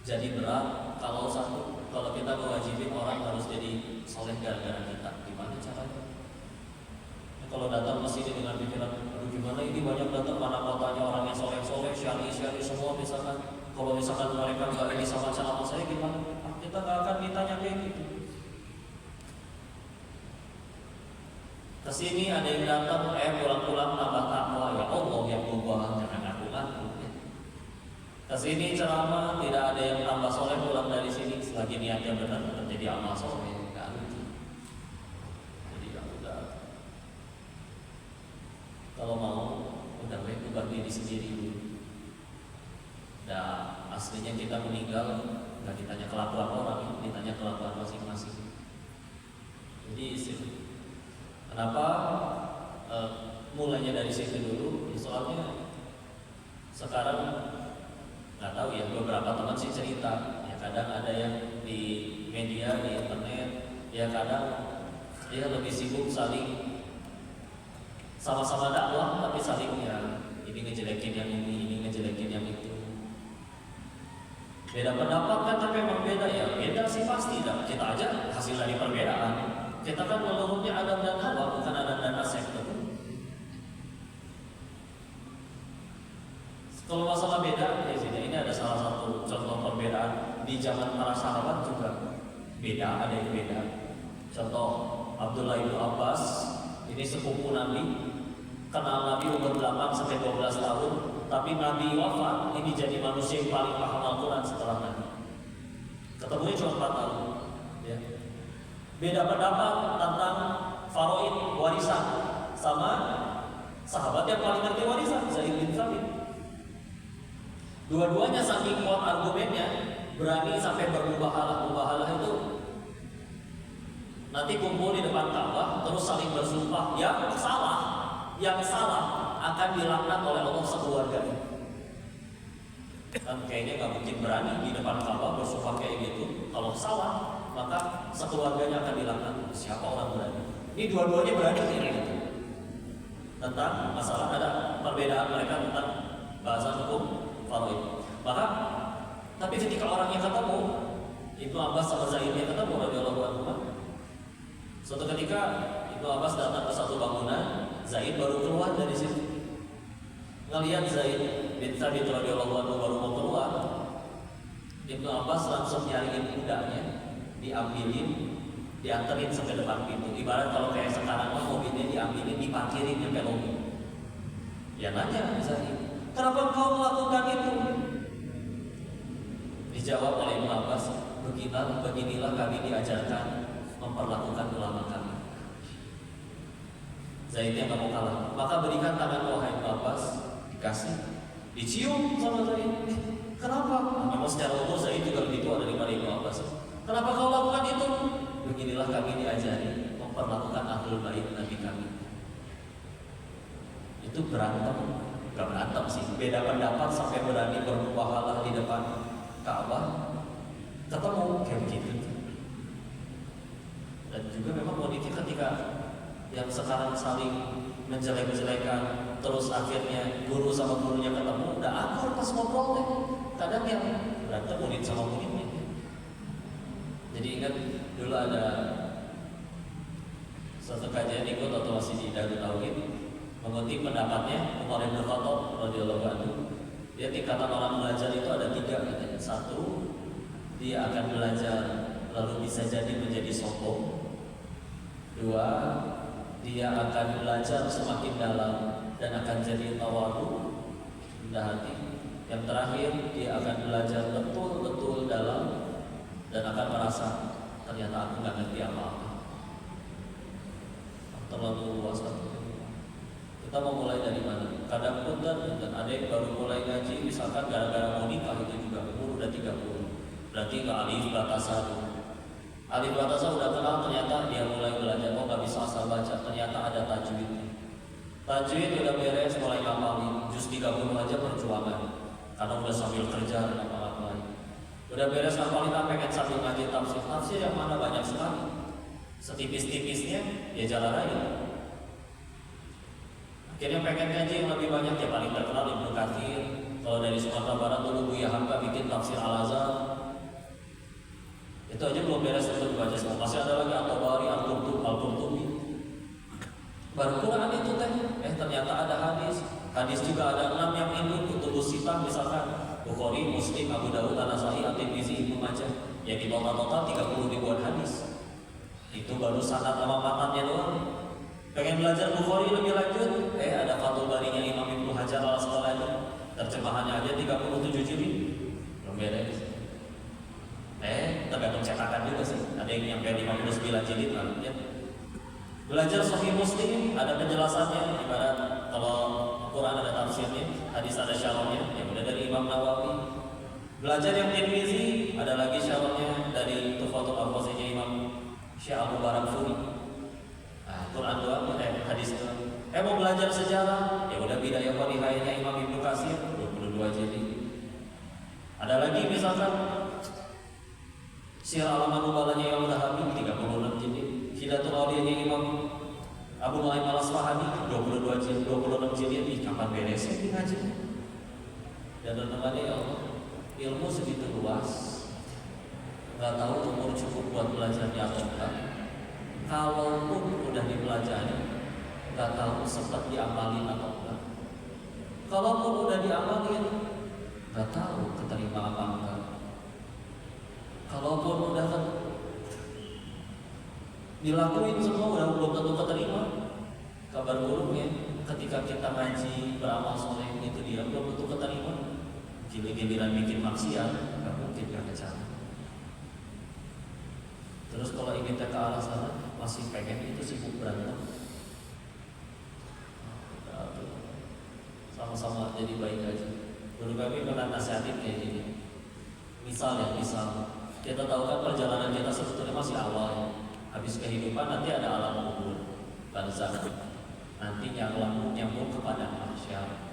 Speaker 4: jadi berat kalau kita mewajibin orang harus jadi soleh gara-gara kita. Gimana caranya? Ya, kalau datang ke sini dengan pikiran, aduh gimana ini banyak datang mana kotanya orang yang soleh-soleh, syari semua misalkan. Kalau misalkan mereka nggak ini sama ceramah saya gimana? Kita nggak akan ditanya kayak gitu. Kesini ada yang datang, pulang-pulang nambah takwa, ya Allah yang berubah, jangan ngaku-ngaku. Kesini ceramah tidak ada yang tambah soleh pulang dari sini selagi niatnya benar terjadi amal soleh, nggak lucu. Jadi ya udah, kalau mau udah baik ubah diri sendiri dulu. Dan aslinya kita meninggal nggak ditanya kelakuan orang, ditanya kelakuan masing-masing. Jadi kenapa mulainya dari situ dulu? Soalnya sekarang nggak tahu ya, beberapa teman sih cerita ya, kadang ada yang di media, di internet ya, kadang dia lebih sibuk saling sama-sama dakwah tapi saling ya ini ngejelekin yang ini ngejelekin yang itu. Beda pendapat kan, tapi memang beda ya, beda sih pasti dah. Kita aja hasil dari perbedaan. Kita kan leluhurnya Adam dan Hawa, bukan Adam dan Asep. Kalau masalah beda, ya ini ada salah satu contoh perbedaan di zaman para sahabat juga beda, ada yang beda. Contoh Abdullah bin Abbas, ini sepupu Nabi, kenal Nabi umur 8 sampai 12 tahun, tapi Nabi wafat, ini jadi manusia yang paling paham Al-Quran setelah Nabi. Ketemunya cuma 4 tahun. Ya. Beda pendapat tentang faraid, warisan, sama sahabat yang paling ngerti warisan, Zaid bin Thabit. Dua-duanya saking kuat argumennya, berani sampai bermubahalah. Mubahalah itu nanti kumpul di depan Ka'bah, terus saling bersumpah yang salah akan dilaknat oleh Allah sekeluarganya. Kan kayaknya nggak mungkin berani di depan Ka'bah bersumpah kayak gitu. Kalau salah, maka sekeluarganya akan dilaknat. Siapa orang berani? Ini dua-duanya berani kayak gitu. Tentang masalah, ada perbedaan mereka tentang bahasa hukum faraid. Maka tapi ketika orangnya ketemu, Ibnu Abbas sama Zaidnya ketemu radhiyallahu anhu. Suatu ketika Ibnu Abbas datang ke satu bangunan, Zaid baru keluar dari situ. Ngelihat Zaid bin Thabit radhiyallahu anhu baru mau keluar, Ibnu Abbas langsung nyariin kudanya, diambilin, dianterin sampai depan pintu. Ibarat kalau kayak sekarang mobilnya diambilin, diparkirin sampai lobi. Ya nanya Zaid, kenapa kau melakukan itu? Dijawab oleh Ibnu Abbas, beginilah kami diajarkan memperlakukan ulama kami. Zaidnya nggak mau kalah, maka berikan tangan wahai Ibnu Abbas. Dikasih, dicium sama Zaid. Kenapa? Memang secara umur Zaid juga lebih tua daripada Ibnu Abbas. Kenapa kau lakukan itu? Beginilah kami diajari memperlakukan ahlul bait Nabi kami. Itu berantem, gak berantem sih, beda pendapat sampai berani bermubahalah di depan Ka'bah, ketemu kayak begitu. Dan juga memang politik ketika yang sekarang saling menjelek-jelekan, terus akhirnya guru sama gurunya ketemu, udah akur pas ngobrol deh. Kadang yang berantem murid sama muridnya. Jadi ingat dulu ada suatu kajian ikut atau masih di Darul Tauhid, mengutip pendapatnya Umar bin Khattab radhiyallahu anhu. Dia tingkatan orang belajar itu ada 3 katanya. 1, dia akan belajar lalu bisa jadi menjadi sombong. 2, dia akan belajar semakin dalam dan akan jadi tawadu, rendah hati. Yang terakhir, dia akan belajar betul-betul dalam dan akan merasa ternyata aku nggak ngerti apa-apa. Terlalu luas. Kita mau mulai dari mana? Kadang punten dan ada yang baru mulai ngaji, misalkan gara-gara mau nikah itu juga umur udah 30. Berarti nggak alif batasan. Alif batasan udah kenal, ternyata dia mulai belajar, oh nggak bisa asal baca, ternyata ada tajwid. Tajwid udah beres, mulai ngapalin, juz 30 aja perjuangan, karena udah sambil kerja dan apa-apa. Udah beres ngapalin, pengen sambil ngaji tafsir. Tafsir yang mana banyak sekali, setipis-tipisnya ya jalan raya. Akhirnya pengen ngaji yang lebih banyak, ya paling terkenal Ibnu Katsir. Kalau dari Sumatera Barat dulu Buya Hamka bikin tafsir Al-Azhar. Itu aja belum beres untuk dibaca semua. Masih ada lagi At-Tabari, Al-Qurtubi. Baru Quran itu teh, ternyata ada hadis. Hadis juga ada 6 yang induk, kutubus sitah misalkan Bukhari, Muslim, Abu Dawud, An-Nasa'i, At-Tirmidzi, Ibnu Majah. Ya di total 30 ribuan hadis. Itu baru sanad sama matannya doang. Pengen belajar Bukhari lebih lanjut, ada Fathul Barinya Imam Ibnu Hajar Al-Asqalani. Terjemahannya aja 37 jilid. Belum beres. Tergantung cetakan juga sih. Ada yang nyampe 59 jilid kan. Ya. Belajar Sahih Muslim, ada penjelasannya. Ibarat kalau Quran ada tafsirnya, hadis ada syarahnya, yang udah dari Imam Nawawi. Belajar yang Tirmidzi, ada lagi syarahnya dari Tuhfatul Alfaznya Imam Syekh Abu Barakfuri. Quran doang, hadis doang. Mau belajar sejarah, ya udah Bidayah wa Nihayahnya Imam Ibnu Katsir 22 jilid. Ada lagi misalkan Syiar Alaman Nubalanya Imam Zahabi 36 jilid. Hidatul Auliyanya Imam Abu Nu'aim Al-Asfahani 26 jilid. Kapan beresnya di ngaji? Dan teman-teman ya Allah, ilmu segitu luas, nggak tahu umur cukup buat belajarnya atau enggak. Kalaupun udah dipelajari, nggak tahu sempat diamalin atau enggak. Kalaupun udah diamalin, nggak tahu keterima apa enggak. Kalaupun udah dilakuin semua, udah belum tentu keterima. Kabar buruknya, ketika kita ngaji beramal soleh itu dia belum tentu keterima. Giliran bikin maksiat, nggak mungkin gak kecapai. Terus kalau ingin ke arah sana, masih pengen itu sibuk berantem. Sama-sama jadi baik aja. Guru kami pernah nasihatin kayak gini. Misal kita tahu kan perjalanan kita sebetulnya masih awal ya. Habis kehidupan nanti ada alam kubur, barzakh. Nanti nyambung kepada mahsyar.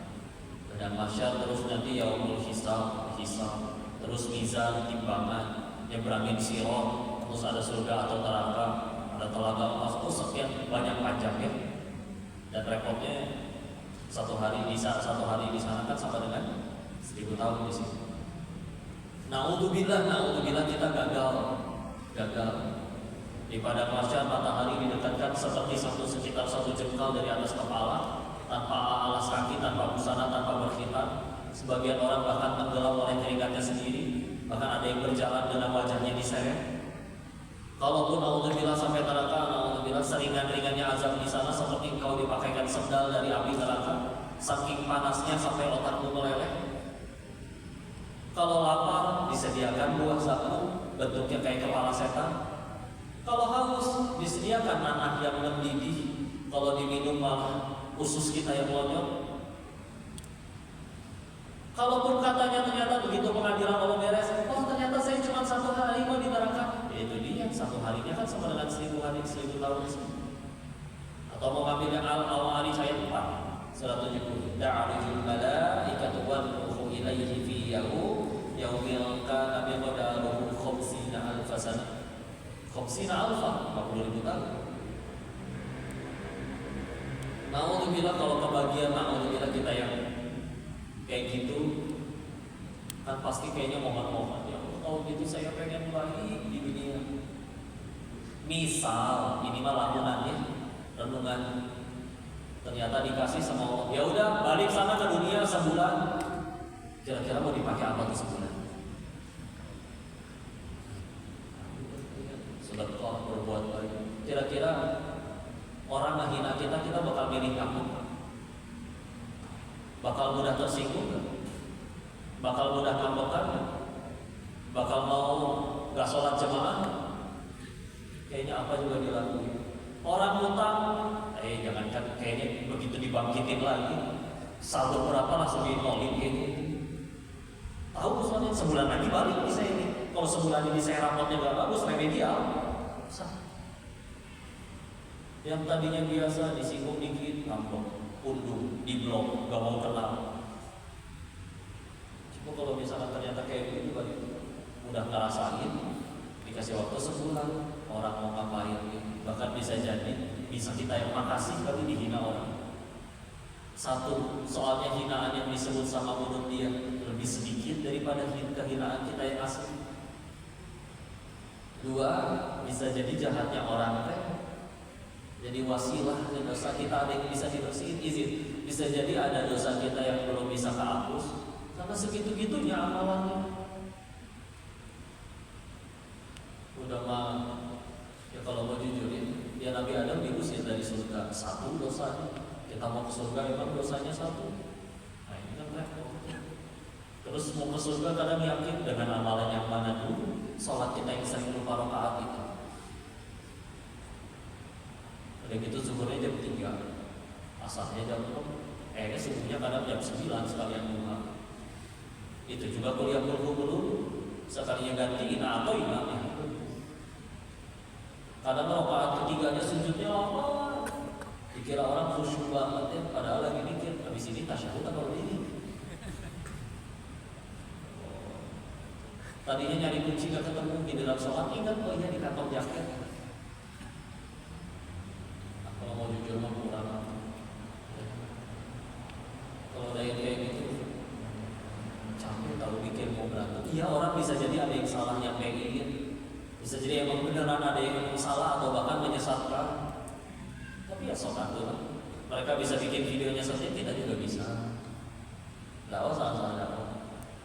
Speaker 4: Dan mahsyar terus nanti yaumul hisab, terus mizan, timbangan, nyebrangin sirat, terus ada surga atau neraka, ada telaga emas, sekian banyak panjang ya. Dan repotnya satu hari di sana kan sama dengan 1000 tahun di sini. Naudzubillah kita gagal. Di padang mahsyar matahari didekatkan seperti sekitar 1 jengkal dari atas kepala, tanpa alas kaki, tanpa busana, tanpa berkhitan. Sebagian orang bahkan tenggelam oleh keringatnya sendiri, bahkan ada yang berjalan dengan wajahnya diseret. Kalaupun naudzubillah sampai neraka, naudzubillah seringan-ringannya azab di sana seperti kau dipakaikan sendal dari api neraka, saking panasnya sampai otakmu meleleh. Kalau lapar disediakan buah zakum bentuknya kayak kepala setan. Kalau haus disediakan nanah yang mendidih. Kalau diminum malah usus kita yang melonyok. Kalaupun katanya ternyata begitu pengadilan Allah beres, oh ternyata saya cuma 1 hari mau di neraka. Ya itu dia, 1 harinya kan sama dengan 1000 hari, 1000 tahun. Atau mau ngambil yang Al-Ma'arij ayat 4 surat 70. Da'arijul malaikatu wal ruhu ilaihi fi yaumil kana biqadaruhu khamsina alfa sana. 50 tahun. Naudzubillah kalau kebagian, naudzubillah kita yang kayak gitu kan pasti kayaknya mohon-mohon ya kalau gitu saya pengen baik di dunia. Misal ini mah lamunannya renungan, ternyata dikasih sama Allah, ya udah balik sana ke dunia sebulan. Kira-kira mau dipakai apa tuh sebulan? Sedekah, berbuat baik. Kira-kira orang menghina kita bakal milih apa? Bakal mudah tersinggung gak? Bakal mudah kambekan gak? Bakal mau gak sholat jemaah? Kayaknya apa juga dilakuin. Orang utang, jangankan kayaknya begitu dibangkitin lagi, saldo berapa langsung dinolin kayaknya. Tahu soalnya sebulan lagi balik bisa ini. Kalau sebulan ini saya rapotnya gak bagus, remedial. Yang tadinya biasa disinggung dikit, ngambek, pundung, diblok, gak mau kenal. Cuma kalau misalkan ternyata kayak gitu udah ngerasain, dikasih waktu sebulan, orang mau ngapain gitu. Bahkan bisa jadi, bisa kita yang makasih kali dihina orang. 1, soalnya hinaan yang disebut sama mulut dia lebih sedikit daripada kehinaan kita yang asli. 2, bisa jadi jahatnya orang jadi wasilah dosa kita ada yang bisa dibersihin, izin. Bisa jadi ada dosa kita yang belum bisa kehapus karena segitu-gitunya amalannya. Udah mah ya kalau mau jujurin, ya Nabi Adam diusir dari surga 1 dosanya. Kita mau ke surga emang dosanya 1. Nah ini kan repot. Terus mau ke surga kadang yakin dengan amalan yang mana dulu, sholat kita yang sering lupa rakaat itu. Udah gitu zuhurnya jam 3, asarnya jam 6, subuhnya kadang jam 9 sekalian duha. Itu juga kuliah dulu, sekalinya gantiin atau imamnya. Kadang rakaat ketiganya sujudnya apa? Dikira orang khusyuk banget ya, padahal lagi mikir habis ini tasyahud atau ini. Tadinya nyari kunci gak ketemu di dalam sholat, ingat iya di kantong jaket. Kalau mau jujur mah kurang. Kalau ada yang kayak gitu, capek tahu bikin mau berantem. Iya orang bisa jadi ada yang salah yang pengen, bisa jadi emang beneran ada yang salah atau bahkan menyesatkan. Tapi ya sholat tuh lah. Mereka bisa bikin videonya saja, kita juga bisa. Dakwah salah-salah dakwah.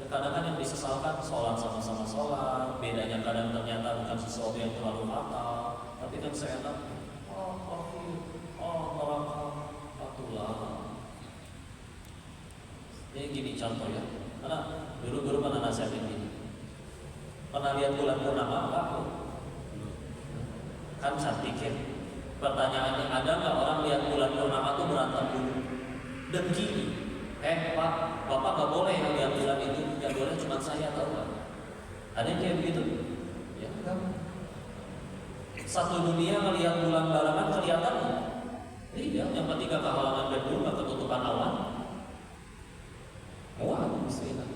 Speaker 4: Kadang kan yang disesalkan sholat sama-sama sholat, bedanya kadang ternyata bukan sesuatu yang terlalu fatal, tapi kan seenak. Ini gini contoh ya, karena guru-guru mana nasihatin gini. Pernah lihat bulan purnama enggak? Kan cantik ya. Pertanyaannya, ada nggak orang lihat bulan purnama tuh berantem dulu? Dengki. Pak, bapak nggak boleh yang lihat bulan itu, yang boleh cuma saya, tahu nggak? Ada yang kayak begitu? Ya enggak. Satu dunia ngelihat bulan barengan kelihatan. Iya, yang penting gak kehalangan gedung, gak ketutupan awan. Wah, bismillah.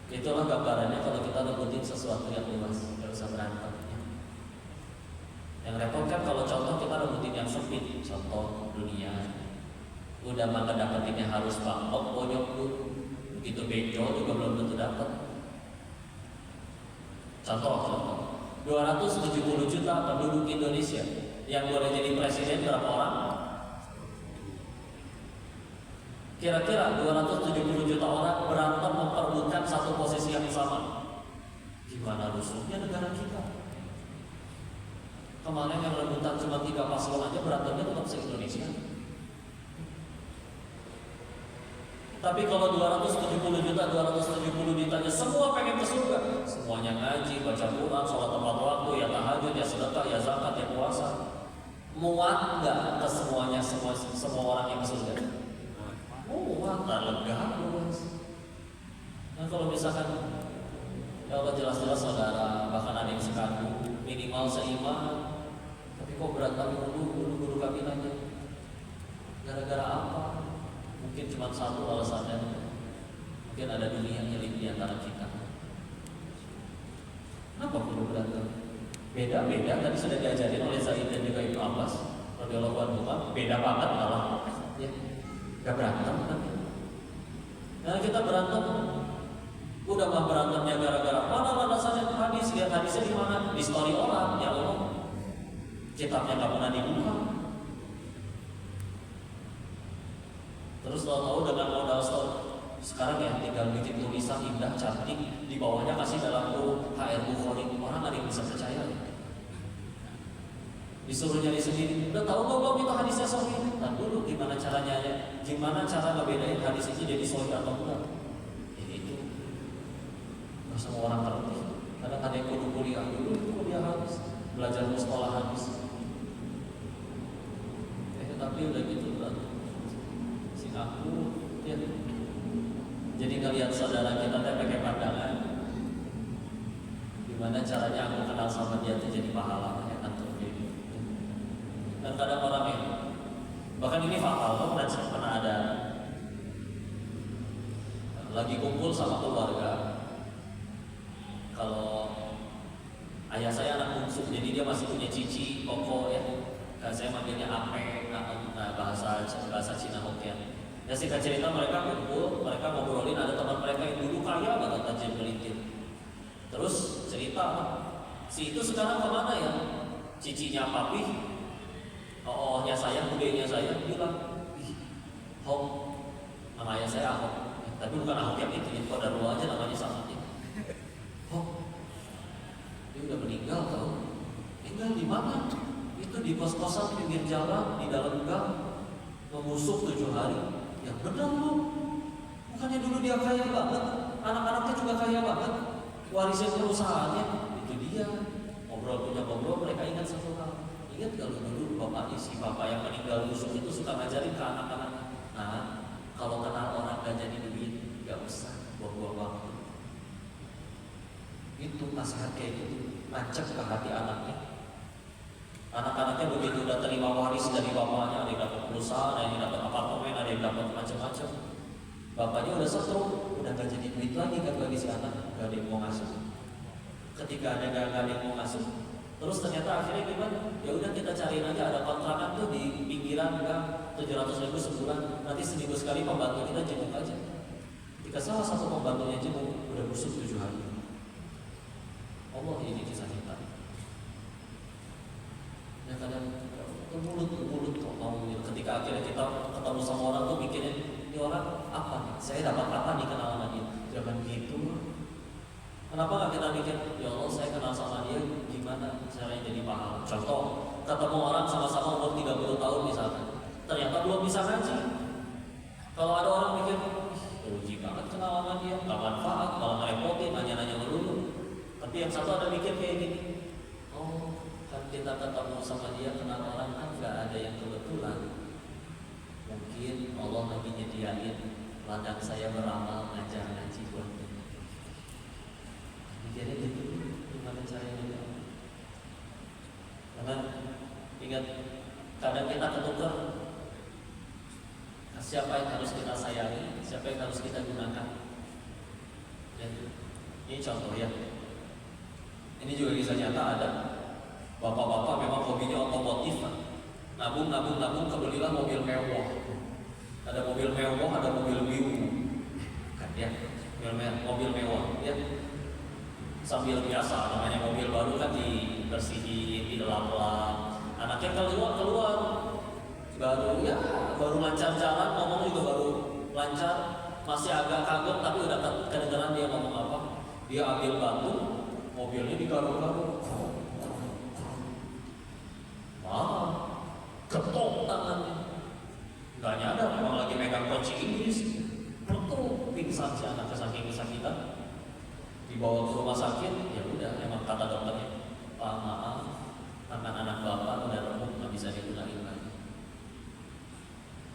Speaker 4: Itulah gambarannya kalau kita rebutin sesuatu yang luas, gak usah berantem. Yang repot kan kalau contoh kita rebutin yang sempit, contoh dunia. Udah maka dapetinnya harus bangkok, bonyok dulu. Begitu bejo juga belum tentu dapat. Contoh, 270 juta penduduk Indonesia yang boleh jadi presiden berapa orang? Kira-kira 270 juta orang berantem memperebutkan satu posisi yang sama. Gimana rusuhnya negara kita? Kemarin yang rebutan cuma 3 paslon aja berantemnya tetap se-Indonesia. Tapi kalau 270 juta ditanya semua pengen ke surga, semuanya ngaji, baca Quran, sholat tepat waktu, ya tahajud, ya sedekah, ya zakat, ya puasa, muat nggak ke semuanya, semua orang yang ke surga? Muat, tak lega, luas. Nah kalau misalkan ya Allah jelas-jelas saudara, bahkan ada yang sekandung, minimal seiman, tapi kok berantem dulu guru kami nanya, gara-gara apa? Mungkin cuma satu alasannya, mungkin ada dunia yang nyelip di antara kita. Kenapa perlu berantem? Beda-beda tadi sudah diajarin oleh Zaid dan juga Ibnu Abbas radhiyallahu anhu. Beda banget malah. Ya, gak berantem nanti. Nah kita berantem, udah mah berantemnya gara-gara mana landasannya hadis, lihat hadisnya di mana? Di story orang, ya Allah. Kitabnya gak pernah dibuka. Terus tahu-tahu dengan modal story sekarang ya tinggal bikin tulisan indah cantik di bawahnya kasih dalam huruf HR Bukhari, orang ada yang bisa percaya. Disuruh nyari sendiri, udah tahu nggak belum itu hadisnya sahih? Nah dulu gimana caranya ya? Gimana cara ngebedain hadis itu jadi sahih atau enggak? Ya itu nggak semua orang ngerti. Kadang ada yang kudu kuliah dulu, kuliah hadis, belajar mustalah hadis. Tapi udah gitu aku ya. Jadi ngelihat saudara kita teh pakai pandangan gimana caranya aku kenal sama dia tuh jadi pahala ya kan tuh. Dan kadang orang yang bahkan ini fatal, pernah ada lagi kumpul sama keluarga. Kalau ayah saya anak bungsu, jadi dia masih punya cici, koko ya. Kan saya manggilnya Ape, bahasa Cina Hokkien. Ya singkat cerita mereka kumpul, mereka ngobrolin ada teman mereka yang dulu kaya banget tajam melintir. Terus cerita, si itu sekarang kemana ya? Cicinya papi, ohnya saya, budenya saya bilang, Hok, nama ayah saya Ahok, tapi bukan Ahok yang itu, kok ada dua aja namanya sama dia. Hok, dia udah meninggal tau? Tinggal di mana? Itu di kos-kosan pinggir jalan di dalam gang, membusuk 7 hari. Ya benar loh, bukannya dulu dia kaya banget, anak-anaknya juga kaya banget, warisan perusahaannya, itu dia. Ngobrol mereka ingat satu hal. Ingat kalau dulu bapaknya si bapak yang meninggal busuk itu suka ngajarin ke anak-anak. Nah, kalau kenal orang gak jadi duit, gak usah buang-buang waktu. Itu nasihat kayak gitu, nancep ke hati anaknya. Anak-anaknya begitu udah terima waris dari bapaknya, ada yang dapat perusahaan, ada yang dapat apartemen, ada yang dapat macam-macam. Bapaknya udah setrum, udah gak jadi duit lagi kan bagi si anak, gak ada yang mau ngasih. Ketika ada gak ada yang mau ngasih, terus ternyata akhirnya gimana? Ya udah kita cariin aja ada kontrakan tuh di pinggiran gang 700.000 sebulan, nanti seminggu sekali pembantu kita jenguk aja. Ketika salah satu pembantunya jenguk, udah busuk 7 hari. Allah ini kisah cinta. Ya kadang mulut kok ngomongin. Ketika akhirnya kita ketemu sama orang tuh mikirnya, ini orang apa nih? Saya dapat apa nih kenal sama dia? Jangan gitu. Kenapa gak kita mikir, ya Allah saya kenal sama dia gimana caranya jadi pahala? Contoh, ketemu orang sama-sama umur 30 tahun misalkan, ternyata belum bisa ngaji. Kalau ada orang mikir, rugi banget kenal sama dia, gak manfaat, malah ngerepotin, nanya-nanya melulu. Tapi yang satu ada mikir kayak gini, oh kan kita ketemu sama dia, kenal orang kan gak ada yang kebetulan. Mungkin Allah lagi nyediain ladang saya beramal ngajar ngaji buat dia. Mikirnya gitu, gimana caranya? Karena ingat, kadang kita ketukar siapa yang harus kita sayangi, siapa yang harus kita gunakan. Ya, ini contoh ya. Ini juga kisah nyata ada. Bapak-bapak memang hobinya otomotif, nabung kebelilah mobil mewah. Ada mobil mewah, ada mobil biru, kan ya, mobil mewah, ya. sambil biasa namanya mobil baru kan dibersihin, dilap-lap. Anaknya keluar baru lancar jalan, ngomong juga baru lancar, masih agak kaget tapi udah kedengeran dia ngomong apa. Dia ambil batu, mobilnya digaruk-garuk. Ketok tangannya. Gak nyadar memang lagi megang kunci Inggris. Betul, pingsan si anak saking kesakitan. Dibawa ke rumah sakit, ya udah emang kata dokternya, Pak maaf, tangan anak bapak udah remuk, nggak bisa digunain lagi.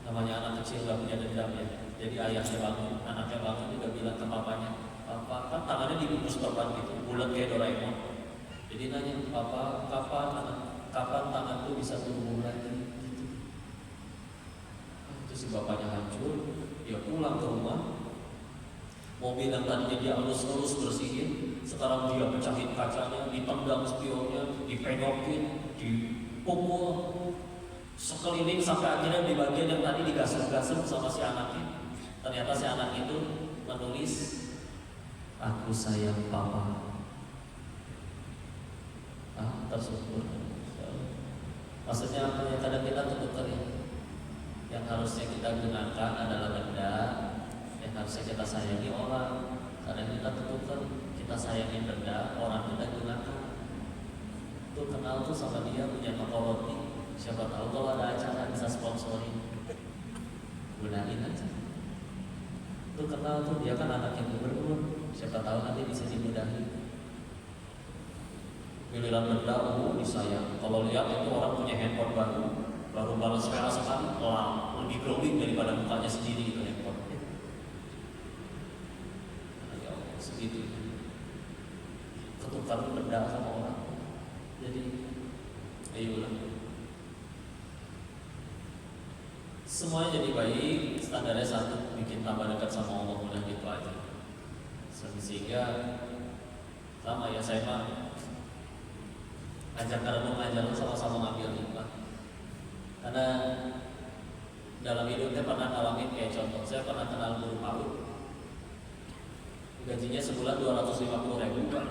Speaker 4: Namanya anak kecil nggak punya dendam ya. Jadi ayahnya bangun, anaknya bangun juga bilang ke papanya, Papa kan tangannya dibungkus perban gitu, bulat kayak Doraemon. Jadi nanya, Papa kapan tanganku bisa tumbuh lagi? Gitu. Terus si bapaknya hancur, dia pulang ke rumah. Mobil yang tadinya dia halus-halus bersihin, sekarang dia pecahin kacanya, ditendang spionnya, dipenyokin, dipukul sekeliling sampai akhirnya di bagian yang tadi digasem-gasem sama si anaknya. Ternyata si anak itu menulis, aku sayang papa. Tersyukur. Maksudnya apa ya, kadang kita tukar ya. Yang harusnya kita gunakan adalah benda yang harusnya kita sayangi orang. Kadang kita tukar, kita sayangin benda, orang kita gunakan. Tuh kenal tuh sama dia punya toko roti. Siapa tahu kalau ada acara bisa sponsorin, gunain aja. Tuh kenal tuh dia kan anaknya gubernur, siapa tahu nanti bisa dimudahin. Giliran benda disayang. Kalau lihat itu orang punya handphone baru balas merah sekali, lebih glowing daripada mukanya sendiri itu handphone. Ya Allah, segitu. Ketukar benda sama orang. Jadi, ayolah. Semuanya jadi baik, standarnya satu, bikin tambah dekat sama Allah, mudah gitu aja. Sehingga sama ya, saya mah ajak renung aja sama-sama ngambil hikmah. Karena dalam hidupnya pernah ngalamin kayak contoh, saya pernah kenal guru PAUD. Gajinya sebulan 250.000 kan.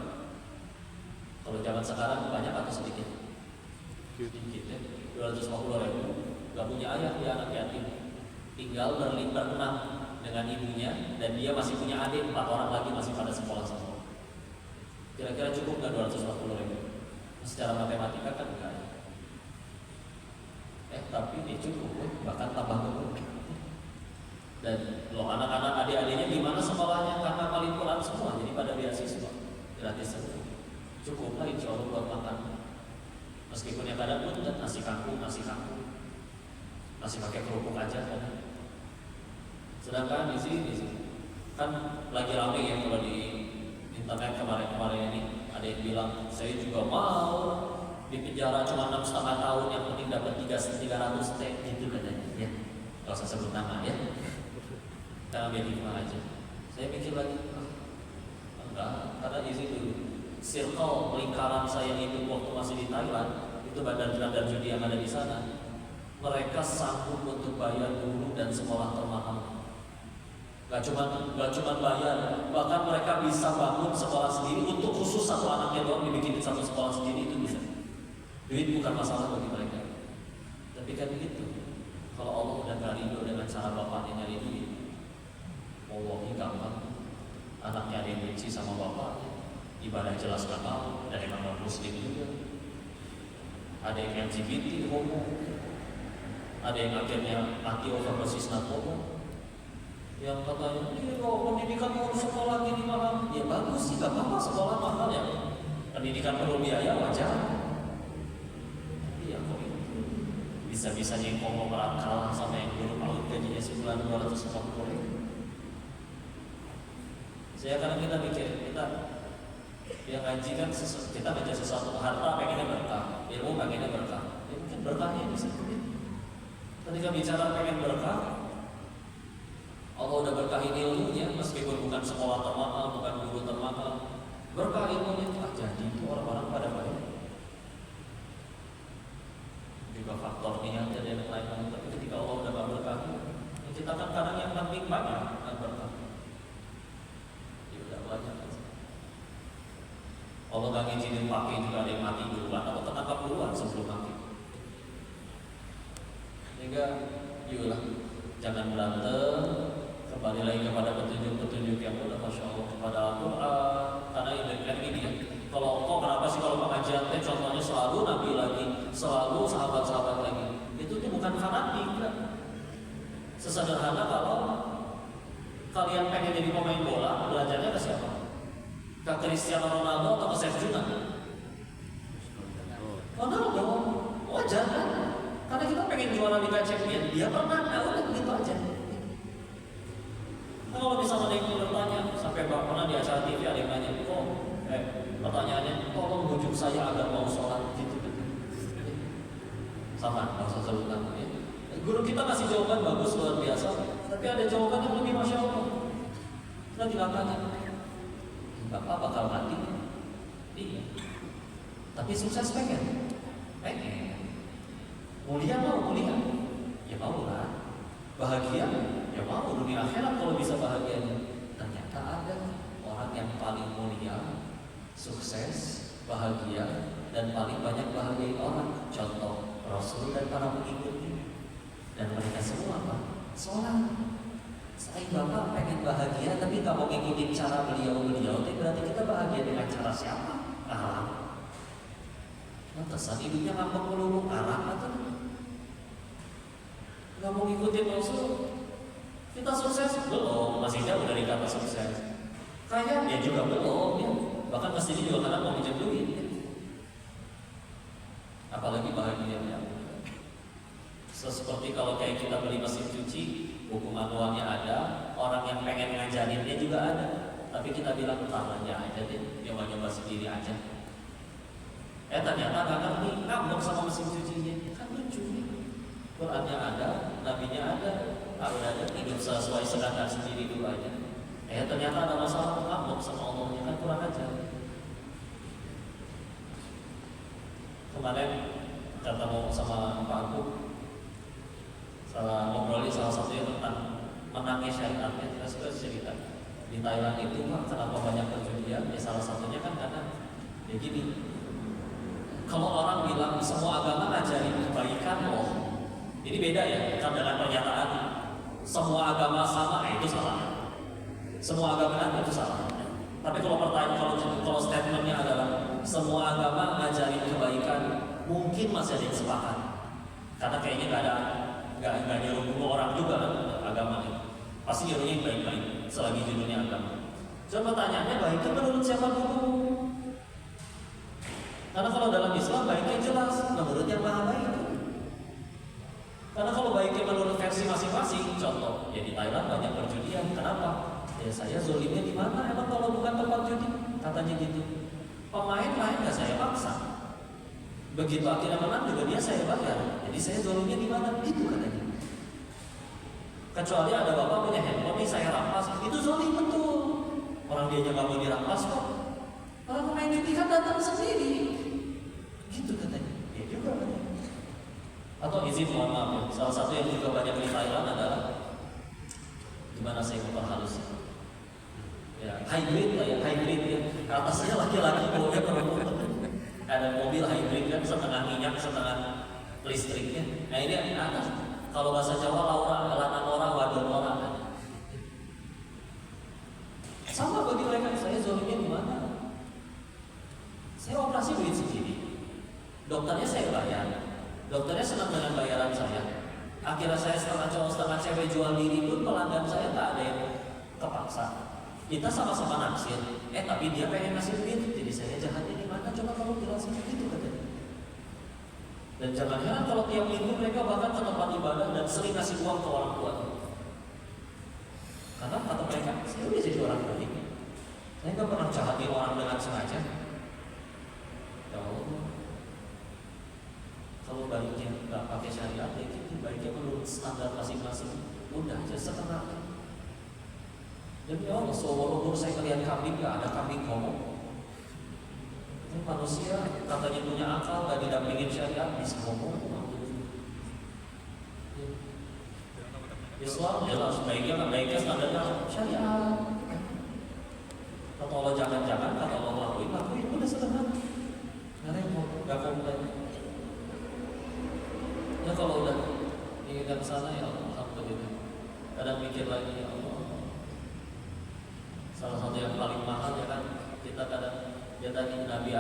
Speaker 4: Kalau zaman sekarang banyak atau sedikit? Sedikit ya, 250.000. Gak punya ayah, dia anak yatim. Tinggal berenam dengan ibunya, dan dia masih punya adik 4 orang lagi masih pada sekolah sama. Kira-kira cukup nggak 250.000? Secara matematika kan enggak. Tapi dia cukup, bahkan tambah cukup. Dan lo anak-anak adik-adiknya gimana sekolahnya? Karena paling Quran semua, jadi pada beasiswa gratis semua. Cukup lah insya Allah buat makan. Meskipun yang kadang pun nasi kangkung, masih pakai kerupuk aja kan. Sedangkan di sini kan lagi rame ya kalau di internet kemarin-kemarin ini ada yang bilang saya juga mau di penjara cuma 6,5 tahun, yang penting dapat 300 T gitu katanya ya. Gak usah sebut nama ya. Kita ambil hikmah aja. Saya mikir lagi, enggak, karena di situ circle lingkaran saya hidup waktu masih di Thailand, itu bandar-bandar judi yang ada di sana. Mereka sanggup untuk bayar guru dan sekolah termahal. Gak cuma bayar, bahkan mereka bisa bangun sekolah sendiri untuk khusus satu anaknya doang, dibikin satu sekolah sendiri, itu bisa. Duit bukan masalah bagi mereka. Tapi kan begitu. Kalau Allah udah gak ridho dengan cara bapaknya nyari duit, Allahnya gampang. Anaknya ada yang benci sama bapaknya, ibadah jelas gak tahu, dan emang non muslim juga. Ada yang LGBT, homo. Ada yang akhirnya mati overdosis narkoba. Yang katanya, kalau pendidikan mau sekolah gini mahal, ya bagus sih, gak apa-apa sekolah mahal ya. Pendidikan perlu biaya, wajar. Tapi ya kok itu bisa-bisanya yang konglomerat kalah sama yang guru PAUD gajinya sebulan 250.000. Saya kadang kita mikir, kita yang ngaji kan kita baca sesuatu, harta pengennya berkah, ilmu pengennya berkah. Ya mungkin berkahnya bisa. Ketika bicara pengen berkah, Allah udah berkahi ilmunya, meskipun bukan sekolah termahal, bukan guru termahal, berkah ilmunya jadi itu orang-orang pada baik. Juga faktor niatnya dan yang lain-lain. Tapi ketika Allah udah gak berkahi, kita kan kadang yang penting banyak kan berkah. Ya udah banyak. Kalau nggak ngizinin pakai juga ada yang mati duluan atau ketangkap duluan sebelum mati. Sehingga yulah jangan berantem, kembali lagi kepada petunjuk-petunjuk yang udah Masya Allah kepada Al-Quran. Karena ini ya, kalau engkau kenapa sih kalau pengajian contohnya selalu Nabi lagi, selalu sahabat-sahabat lagi, itu tuh bukan fanatik kan? Sesederhana kalau kalian pengen jadi pemain bola, belajarnya ke siapa? Ke Cristiano Ronaldo atau ke Chef Juna? Ronaldo, wajar kan? Karena kita pengen juara Liga Champions, dia pernah, udah gitu aja. Nah, kalau misalnya ada yang bertanya, sampai pernah di acara TV ada yang nanya, pertanyaannya, tolong bujuk saya agar mau sholat gitu. Sama, nggak usah sebut namanya. Guru kita kasih jawaban bagus luar biasa, tapi ada jawaban yang lebih Masya Allah. Kita tinggal tanya, Bapak bakal mati? Iya. Tapi sukses pengen? Pengen. Mulia mau mulia? Ya mau lah. Bahagia? Ya mau dunia akhirat kalau bisa bahagianya. Ternyata ada orang yang paling mulia, sukses, bahagia, dan paling banyak bahagiain orang. Contoh Rasul dan para pengikutnya. Dan mereka semua apa? Sholat. Selain Bapak pengen bahagia tapi gak mau ngikutin cara beliau-beliau, tapi berarti kita bahagia dengan cara siapa? Alam. Lantasan hidupnya ngambek melulu alam atau gak mau ngikutin Rasul. Kita sukses? Belum, masih jauh dari kata sukses. Kaya? Ya juga belum ya. Bahkan kesini juga kadang mau pinjam duit ya. Apalagi bahagia ya. Seperti kalau kayak kita beli mesin cuci, buku manualnya ada, orang yang pengen ngajarinnya juga ada, tapi kita bilang utamanya aja deh, nyoba-nyoba sendiri aja. Ternyata nggak ngerti, ngambek sama mesin cucinya, kan lucu nih. Qurannya ada, nabinya ada, hidup sesuai sedangkan sendiri dulu aja. Ternyata ada masalah, ngambek sama Allahnya, kan kurang aja. Kemarin ketemu sama Pak Abu, ngobrolin salah satunya tentang menangnya syariatnya. Kita suka cerita di Thailand itu Pak, kenapa banyak perjudian? Ya salah satunya kan karena ya gini, kalau orang bilang semua agama ngajarin kebaikan loh, ini beda ya kan dengan pernyataan semua agama sama, itu salah. Semua agama itu salah. Tapi kalau pertanyaan, kalau statementnya adalah semua agama ngajarin kebaikan, mungkin masih ada yang sepakat. Karena kayaknya nggak nyuruh orang juga kan agama itu. Pasti nyuruhnya baik-baik selagi judulnya agama. Cuma pertanyaannya baiknya menurut siapa dulu? Karena kalau dalam Islam baiknya jelas menurut yang maha baik. Karena kalau baiknya menurut versi masing-masing, contoh ya di Thailand banyak perjudian. Kenapa? Ya saya zolimnya di mana? Emang kalau bukan tempat judi, katanya gitu. Pemain main nggak saya paksa. Begitu akhirnya menang juga dia saya bayar. Jadi saya zolimnya di mana? Gitu katanya. Kecuali ada bapak punya handphone nih saya rampas, itu zolim betul. Orang dia nggak mau dirampas kok. Orang pemain judi kan datang sendiri. Gitu katanya. Ya juga katanya. Atau izin mohon maaf ya. Salah satu yang juga banyak di Thailand adalah gimana saya memperhalus ya hybrid lah ya, hybrid ya. Atasnya laki-laki, bawahnya perempuan. Ada mobil hybrid kan, setengah minyak, setengah listriknya. Nah ini atas. Kalau bahasa Jawa Laura, lanang orang, wadon orang kan. Sama bagi mereka, saya zolimnya di mana? Saya operasi duit sendiri. Dokternya saya bayar. Dokternya senang dengan bayaran saya. Akhirnya saya setengah cowok setengah cewek jual diri pun pelanggan saya tak ada yang kepaksa. Kita sama-sama naksir. Tapi dia pengen ngasih duit, jadi saya jahatnya di mana? Coba kamu jelasin begitu katanya. Dan jangan heran kalau tiap minggu mereka bahkan ke tempat ibadah dan sering ngasih uang ke orang tua. Karena kata mereka, saya udah jadi orang baik. Saya nggak pernah jahati orang dengan sengaja. Ya Allah. Kalau baiknya nggak pakai syariat, ya gitu. Baiknya menurut standar masing-masing. Udah aja setengah. Demi Allah, seumur umur saya melihat kambing, nggak ada kambing ngomong. Ini manusia katanya punya akal, nggak didampingin syariat, bisa ngomong. Islam jelas baiknya standarnya syariat. Kata Allah jangan-jangan, kata Allah lakuin, udah sederhana. Ya tadi Nabi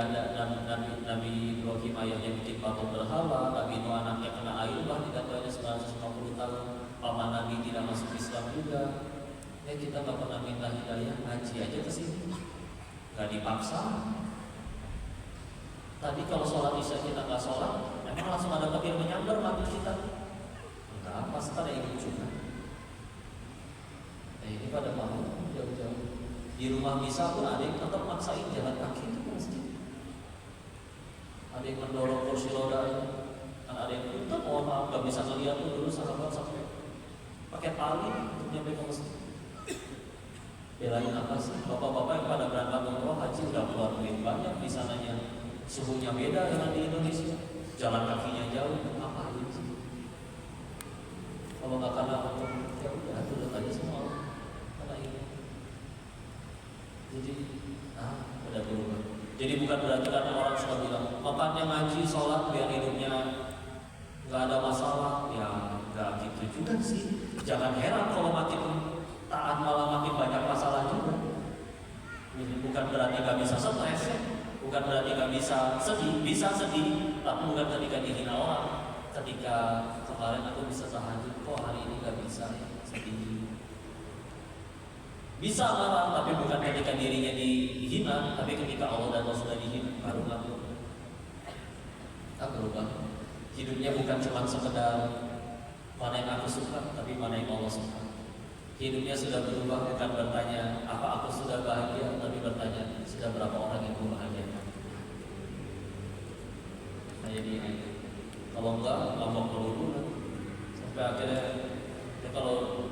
Speaker 4: Ibrahim ayahnya bikin patung berhala, Nabi Nuh anaknya kena air bah tidak banyak 950 tahun, paman Nabi tidak masuk Islam juga. Ya kita nggak pernah minta hidayah, ngaji aja ke sini, nggak dipaksa. Tadi kalau sholat isya kita nggak sholat, emang langsung ada petir menyambar mati kita? Enggak, pasti ada yang juga. Ini pada mau jauh-jauh. Di rumah bisa pun ada yang tetap maksain jalan kaki itu ke masjid. Ada yang mendorong kursi roda, kan ada yang tetap mohon maaf nggak bisa ngeliat tuh dulu sahabat sampai pakai tali untuk nyampe ke masjid. Belain apa sih? Bapak-bapak yang pada berangkat umroh haji udah keluar duit banyak di sananya. Suhunya beda dengan di Indonesia. Jalan kakinya jauh, apa aja sih? Kalau nggak karena untuk ya udah turun aja semua orang. Karena ini. Jadi, udah berubah. Jadi bukan berarti karena orang suka bilang makanya ngaji, sholat biar hidupnya nggak ada masalah. Ya nggak gitu juga sih. Jangan heran kalau makin taat malah makin banyak masalah juga. Jadi bukan berarti nggak bisa stres ya. Bukan berarti nggak bisa sedih, tapi bukan ketika dihina orang. Ketika kemarin aku bisa tahajud, kok hari ini nggak bisa ya, sedih. Bisa marah, tapi bukan ketika dirinya dihina, tapi ketika Allah dan Rasulullah dihina, baru nggak berubah. Tak berubah. Hidupnya bukan cuma sekedar mana yang aku suka, tapi mana yang Allah suka. Hidupnya sudah berubah, bukan bertanya apa aku sudah bahagia, tapi bertanya sudah berapa orang yang bahagia. Nah jadi kalau enggak ngomong melulu sampai akhirnya ya kalau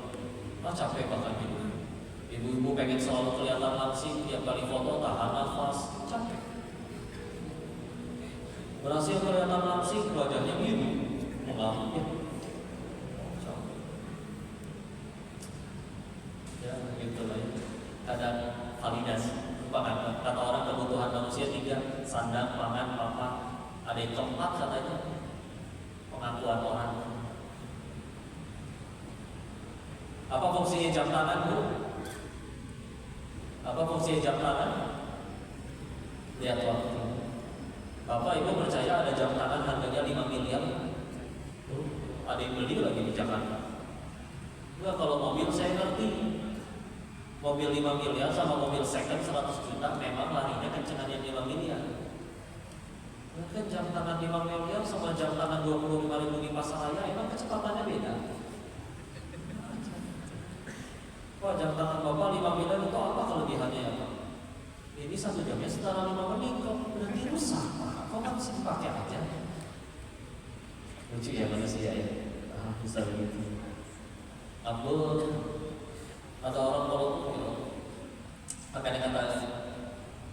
Speaker 4: capek bahkan ibu-ibu pengen selalu kelihatan langsing, tiap kali foto tahan nafas, capek. Berhasil kelihatan langsing, wajahnya biru, mengamuk. Ya gitu lah ya. Kadang validasi. Kata orang kebutuhan manusia 3, sandang, pangan, papan. Ada yang keempat katanya pengakuan orang. Apa fungsinya jam tangan, Bu? Apa fungsinya jam tangan? Lihat waktu. Bapak Ibu percaya ada jam tangan harganya 5 miliar? Ada yang beli lagi di Jakarta. Enggak, kalau mobil saya ngerti. Mobil 5 miliar sama mobil second 100 juta memang larinya kencengan yang 5 miliar. Mungkin jam tangan 5 miliar sama jam tangan 25.000 di Pasaraya emang kecepatannya beda. Wah, jam tangan Bapak 5 miliar itu apa kelebihannya ya Pak? Ini 1 jamnya setara 5 menit kok, berarti rusak Pak. Kok kan bisa dipakai aja? Lucu ya manusia ya. Bisa begitu. Ampun. Ada orang kalau kadang kata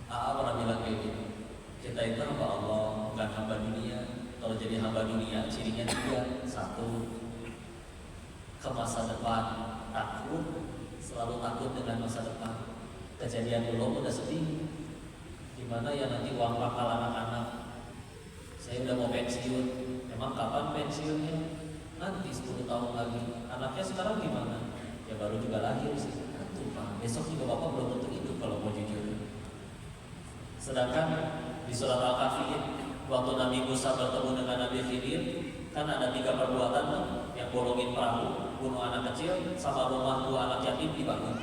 Speaker 4: pernah bilang kayak gini, kita itu hamba Allah, bukan hamba dunia. Kalau jadi hamba dunia, cirinya 3. 1, ke masa depan takut, selalu takut dengan masa depan. Kejadian dulu udah sedih, gimana ya nanti uang bakal anak-anak. Saya udah mau pensiun, emang kapan pensiunnya? Nanti 10 tahun lagi. Anaknya sekarang gimana? Ya baru juga lahir sih. Tuh Pak, besok juga Bapak belum tentu hidup kalau mau jujur. Sedangkan di surat Al-Kahfi waktu Nabi Musa bertemu dengan Nabi Khidir, kan ada 3 perbuatan tuh, yang bolongin perahu, bunuh anak kecil, sama rumah 2 anak yatim dibangun.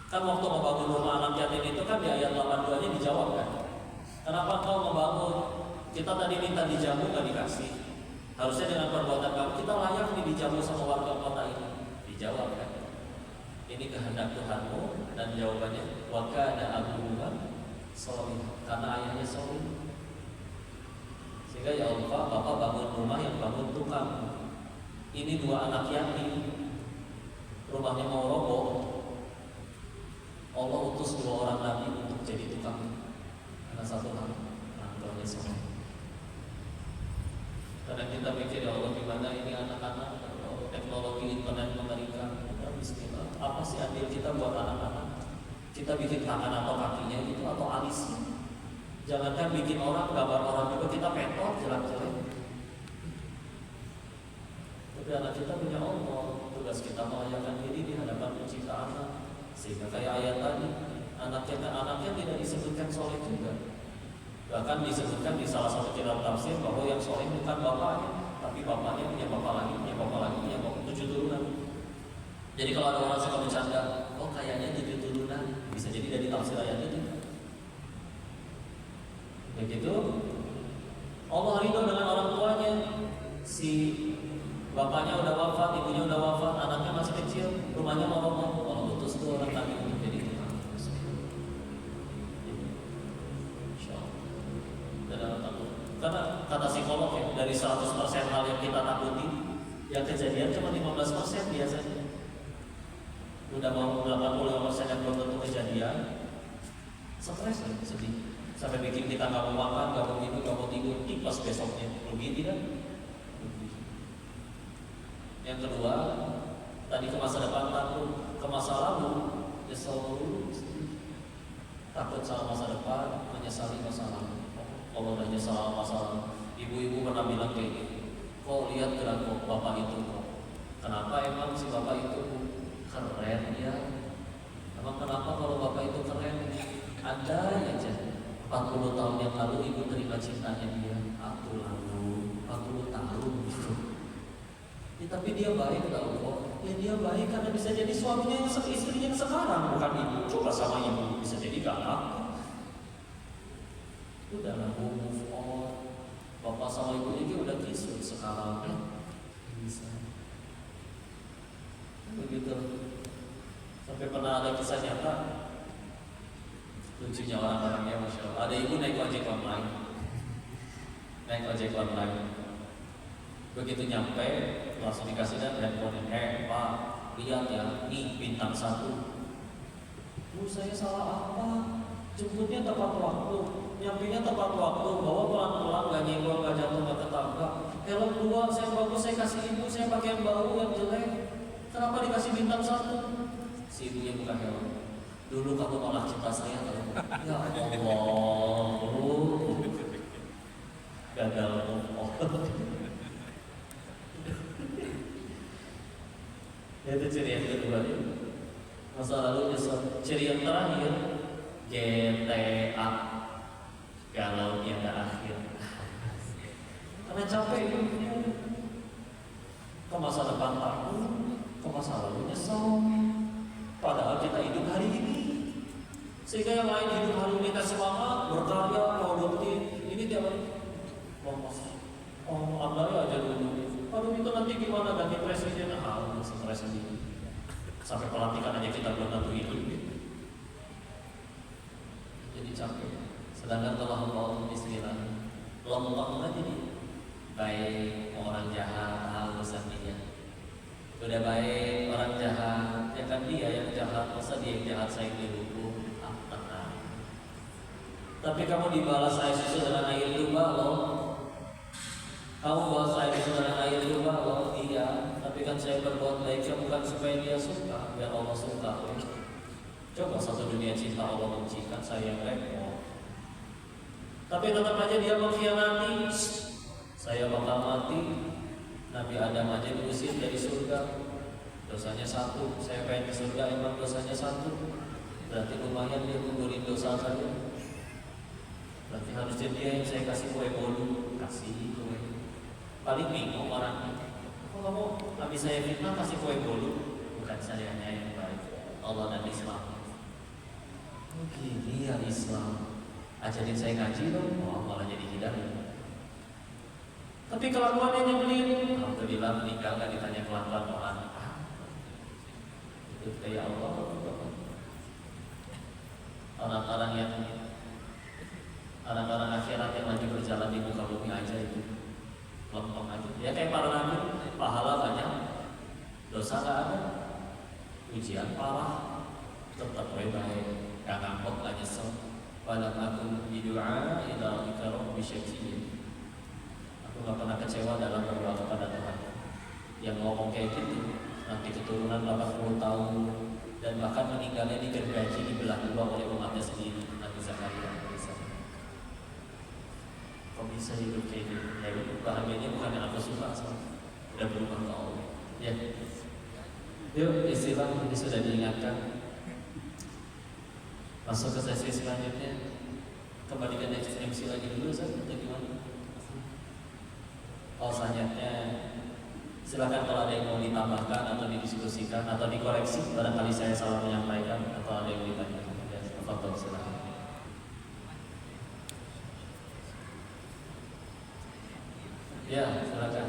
Speaker 4: Kan waktu membangun rumah anak yatim itu kan di ayat 82-nya dijawab kan, kenapa kau membangun? Kita tadi minta dijamu gak dikasih. Harusnya dengan perbuatan kamu kita layak nih dijamu sama warga kota ini. Dijawab kan, ini kehendak Tuhanmu, dan jawabannya wa kana abuhuma sholih, karena ayahnya sholih. Sehingga ya Allah, Bapak bangun rumah yang bangun tukang. Ini 2 anak yatim, rumahnya mau roboh. Allah utus 2 orang nabi untuk jadi tukang. Karena 1 hal, tuanya sholih. Karena kita mikir ya Allah gimana ini anak-anak, teknologi internet mengerikan. Bismillah. Apa sih adil kita buat anak-anak? Kita bikin tangan atau kakinya gitu atau alisnya. Jangankan bikin orang, gambar orang juga kita petot jelek-jelek. Tapi anak kita punya Allah. Tugas kita melayakan diri di hadapan pencipta anak. Sehingga kayak ayat tadi, anaknya tidak disebutkan soleh juga. Bahkan disebutkan di salah satu kitab tafsir bahwa yang soleh bukan bapaknya, tapi bapaknya punya bapak lagi, punya bapak lagi, punya bapak 7 turunan. Jadi kalau ada orang suka bercanda, oh kayaknya 7 turunan, bisa jadi dari tafsir ayat itu. Begitu, Allah ridho dengan orang tuanya. Si bapaknya udah wafat, ibunya udah wafat, anaknya masih kecil, rumahnya mau Allah utus tuh orang kami untuk jadi tukang. Karena kata psikolog ya, dari 100% hal yang kita takuti, yang kejadian cuma 15% biasanya. Udah mau 85% yang belum tentu kejadian, stres lah, sedih. Sampai bikin kita nggak mau makan, nggak mau minum, nggak mau tidur, tipes besoknya. Rugi tidak? Yang kedua, tadi ke masa depan takut, ke masa lalu nyesel dulu, takut sama masa depan, menyesali masa lalu. Kalau udah nyesal sama masa lalu, ibu-ibu pernah bilang kayak gini, kok lihat gerak bapak itu, kenapa emang si bapak itu keren ya? Emang kenapa kalau bapak itu keren? Ada aja 40 tahun yang lalu ibu terima cintanya dia, aku lalu 40 tahun gitu. Ya, tapi dia baik tau kok. Ya dia baik karena bisa jadi suaminya yang istrinya yang sekarang, bukan ibu. Coba sama ibu bisa jadi galak. Udahlah move on. Bapak sama ibunya juga udah kisut sekarang. Bisa. Begitu. Sampai pernah ada kisah nyata. Lucunya orang-orangnya Masya Allah. Ada ibu naik ojek online. Naik ojek online. Begitu nyampe langsung dikasih dan handphone. Pak, lihat ya, nih bintang 1. Bu, saya salah apa? Jemputnya tepat waktu, nyampainya tepat waktu, bawa pelan-pelan, gak nyenggol, gak jatuh, gak ketabrak. Helm 2, saya bagus, saya kasih ibu, saya pakai yang baru, yang jelek. Kenapa dikasih bintang 1? Si ibunya buka helm. Dulu kamu malah cinta saya tahu. Ya Allah, gagal move on. Itu ciri yang kedua. Masa lalu nyesel. Ciri yang terakhir, GTA, galau tiada akhir. Karena capek hidupnya. Ke masa depan takut, ke masa lalu nyesel. Padahal kita hidup hari ini. Sehingga yang lain hidup hari ini kita semangat, berkarya, produktif. Ini tiap hari andai aja dulu. Aduh itu nanti gimana ganti presiden? Stres sendiri. Sampai pelantikan aja kita belum tentu hidup. Jadi capek. Sedangkan kalau Allah bismillah, lempeng aja nih. Baik orang jahat, halusan dia. Udah baik orang jahat, ya kan dia yang jahat, masa dia yang jahat saya dihukum? Tenang. Tapi kamu dibalas air susu dengan air luba loh. Kamu balas air susu dengan air luba loh. Iya, tapi kan saya berbuat baiknya bukan supaya dia suka, biar Allah suka. Coba satu dunia cinta Allah benci, kan saya yang repot. Tapi tetap aja dia mengkhianati. Saya bakal mati. Nabi Adam aja diusir dari surga, dosanya 1. Saya pengen ke surga, emang dosanya 1. Berarti lumayan dia gugurin dosa saja. Berarti harusnya dia yang saya kasih kue bolu, kasih kue. Paling bingung orangnya. Kok kamu habis saya fitnah kasih kue bolu? Bukan saya yang baik, Allah dan Islam. Oh gini ya Islam. Ajarin saya ngaji dong, malah jadi hidayah. Tapi kelakuannya nyebelin. Alhamdulillah meninggal gak ditanya kelakuan orang. Itu kayak Allah. Orang-orang akhirat yang lagi berjalan di muka bumi aja itu lempeng aja. Ya kayak para nabi, pahala banyak, dosa gak ada, ujian parah, tetap baik, gak ngambek, gak nyesel. Walam aku bidu'a ila ikarok bisyakiyah. Aku gak pernah kecewa dalam berdoa kepada Tuhan. Yang ngomong kayak gitu, nanti keturunan 80 tahun dan bahkan meninggalnya digergaji dibelah dua oleh umatnya sendiri. Nabi Zakaria bisa. Kok bisa hidup kayak gitu? Ya bahagianya bukan yang aku suka, udah berubah ke Allah. Ya. Yuk istilah ini sudah diingatkan. Masuk ke sesi selanjutnya. kembalikan MC lagi dulu Ustaz, atau gimana? Oh selanjutnya silakan kalau ada yang mau ditambahkan atau didiskusikan atau dikoreksi, barangkali saya salah menyampaikan atau ada yang ditanya. Ya, tafadhol silakan. Ya, silakan.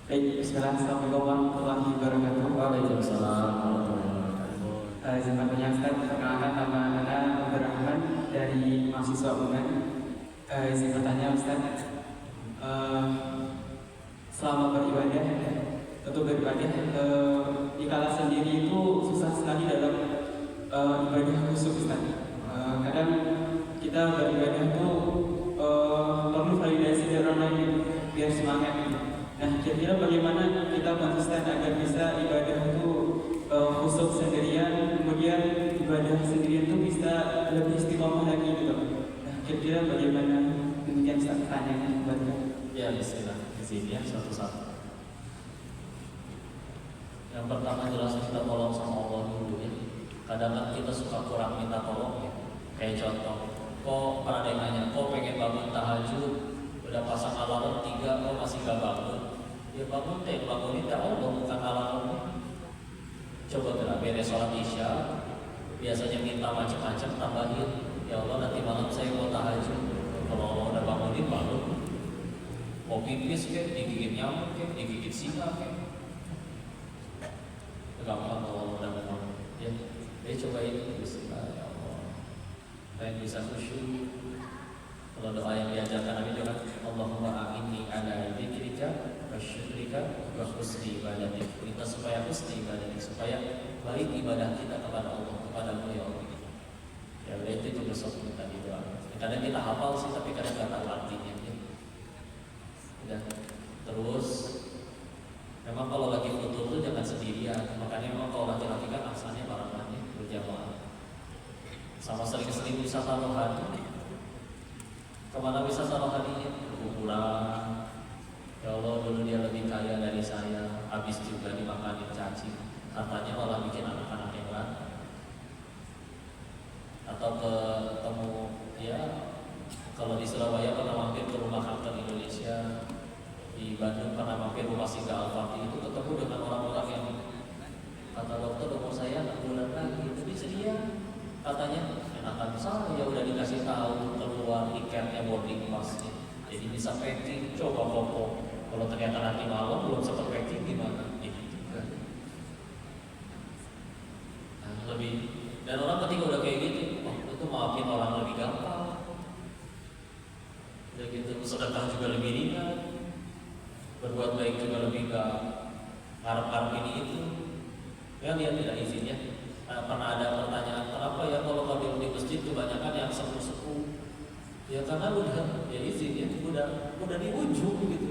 Speaker 5: Baik, Assalamualaikum warahmatullahi wabarakatuh.
Speaker 4: Waalaikumsalam warahmatullahi wabarakatuh.
Speaker 5: Izin bertanya Ustaz, perkenalkan nama Anda Abdurrahman dari mahasiswa UNAN. Izin bertanya Ustaz, selama beribadah, tentu beribadah di kala sendiri itu susah sekali dalam ibadah khusyuk Ustaz. Kadang kita beribadah itu perlu validasi dari orang lain biar semangat. Nah, kira-kira bagaimana kita konsisten agar bisa ibadah itu khusyuk sendirian, kemudian ibadah sendirian itu bisa lebih istiqomah lagi gitu. Nah, kira-kira bagaimana demikian pertanyaannya buat Anda?
Speaker 4: Ya, bismillah. Izin ya satu-satu. Yang pertama jelas kita tolong sama Allah dulu ya. Kadang kan kita suka kurang minta tolong ya. Kayak contoh, kok pernah ada yang nanya, kok pengen bangun tahajud, udah pasang alarm 3, kok masih gak bangun? Ya bangun deh, bangunin ya Allah, bukan alarmnya. Coba gerak beres sholat isya, biasanya minta macam-macam, tambahin. Ya Allah nanti malam saya mau tahajud. Kalau Allah udah bangunin, bangun. Mau pipis kek, digigit nyamuk kek, digigit singa kek. Gampang kalau udah bangun. Ya, cobain bismillah ya Allah. Pengen bisa khusyuk. Kalau doa yang diajarkan Nabi juga, Allahumma a'inni ala dzikrika wa syukrika wa husni ibadatik. Kita supaya husni ibadatik, supaya baik ibadah kita kepada Allah, kepadamu ya Allah. Ya berarti itu juga suatu tadi doa. Kadang kita hafal sih, tapi kadang nggak tahu artinya. Ya. Dan terus, memang kalau lagi futur tuh jangan sendirian. Makanya memang kalau laki-laki kan asalnya bareng-bareng berjamaah. Sama sering-sering wisata rohani. Kemana wisata rohaninya? Kuburan. Ya Allah, dulu dia lebih kaya dari saya, habis juga dimakanin cacing. Hartanya malah bikin anak-anak yang lain. Atau ketemu, ya kalau di Surabaya pernah mampir ke rumah kanker Indonesia, di Bandung pernah mampir rumah Singgah Al-Fatih, itu ketemu dengan orang-orang yang kata dokter umur saya 6 bulan lagi, tapi sedia katanya enakan saya udah dikasih tahu keluar tiketnya boarding passnya, jadi bisa packing, coba foto. Kalau ternyata nanti malam belum sempat packing gimana? Gitu kan. Nah, lebih dan orang ketika udah kayak gitu, itu maafin orang lebih gampang. Udah gitu sedekah juga lebih ringan. Berbuat baik juga lebih gak ngarep-ngarep ini itu. Ya lihat tidak izinnya. Pernah ada pertanyaan, kenapa ya kalau di masjid kebanyakan yang sepuh-sepuh? Ya karena udah ya izin ya, udah di ujung gitu.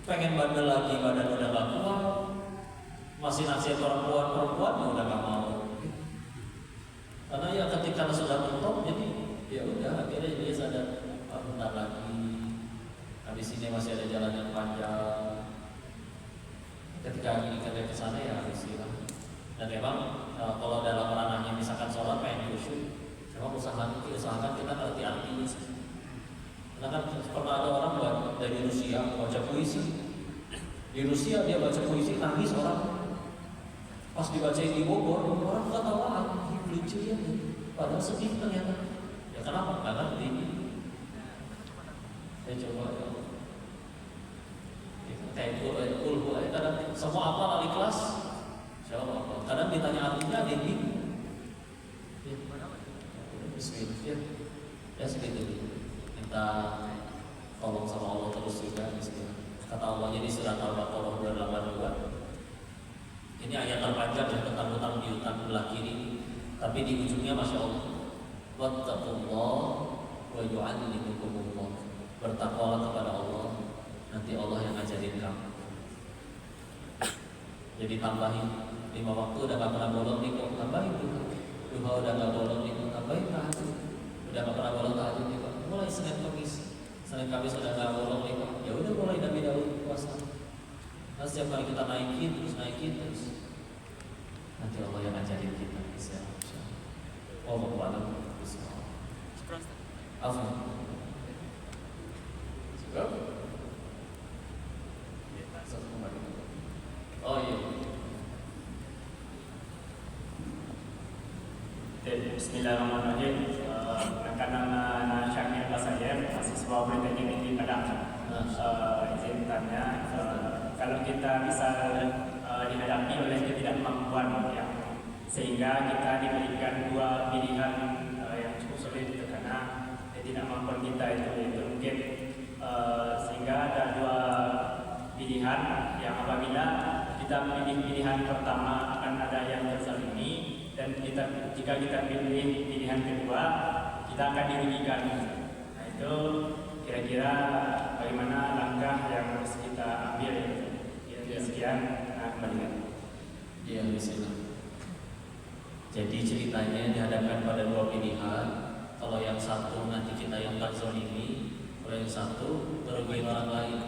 Speaker 4: Pengen bandel lagi, badan udah gak kuat. Masih nasihat perempuan ya udah gak mau. Karena ya ketika sudah mentok, jadi ya udah akhirnya dia sadar, bentar lagi. Habis ini masih ada jalan yang panjang. Ketika ingin ke sana ya harus hilang. Dan memang kalau dalam ranahnya misalkan sholat pengen khusyuk, memang usahakan kita ngerti artinya. Karena kan pernah ada orang dari Rusia baca puisi. Di Rusia dia baca puisi nangis orang. Pas dibacain di Bogor orang nggak tahu lucu ya. Padahal sedih ternyata. Ya kenapa? Nggak ngerti. Saya coba ya. Kayak ulhu aja kadang semua apa lali kelas. Siapa? Kadang ditanya artinya ada yang bingung. Ya, bismillah. Ya segitu dulu. Minta tolong sama Allah terus juga. Bismillah. Kata Allah jadi surat Al-Baqarah 282. Ini ayat terpanjang yang tentang hutang piutang belah kiri. Tapi di ujungnya masya Allah. Wattaqullah wa yu'allimukumullah. Bertakwalah kepada Allah. Nanti Allah yang ngajarin kamu. Jadi tambahin 5 waktu udah gak pernah bolong nih kok, tambahin duha udah gak bolong nih kok, tambahin tahajud. Udah gak pernah bolong tahajud nih kok, mulai Senin Kamis udah gak bolong nih kok, ya udah mulai Nabi Daud puasa. Nah setiap kali kita naikin terus, nanti Allah yang ngajarin kita bisa. Allah alam. Afwan. Cukup? Oh iya.
Speaker 6: Bismillahirrahmanirrahim. Karena nama Syakir Basayir, mahasiswa Politeknik Tinggi Padang. Izin tanya, kalau kita bisa dihadapi oleh ketidakmampuan, ya, sehingga kita diberikan dua pilihan yang cukup sulit karena ketidakmampuan kita itu mungkin sehingga ada dua pilihan yang apabila kita pilih pilihan pertama akan ada yang terzalimi, dan jika kita pilih pilihan kedua kita akan dirugikan. Nah, itu kira-kira bagaimana langkah yang harus kita ambil. Sekian, kembalikan.
Speaker 4: Iya, bismillah. Jadi ceritanya dihadapkan pada dua pilihan. Kalau yang satu nanti kita yang terzalimi, kalau yang satu merugikan orang lain.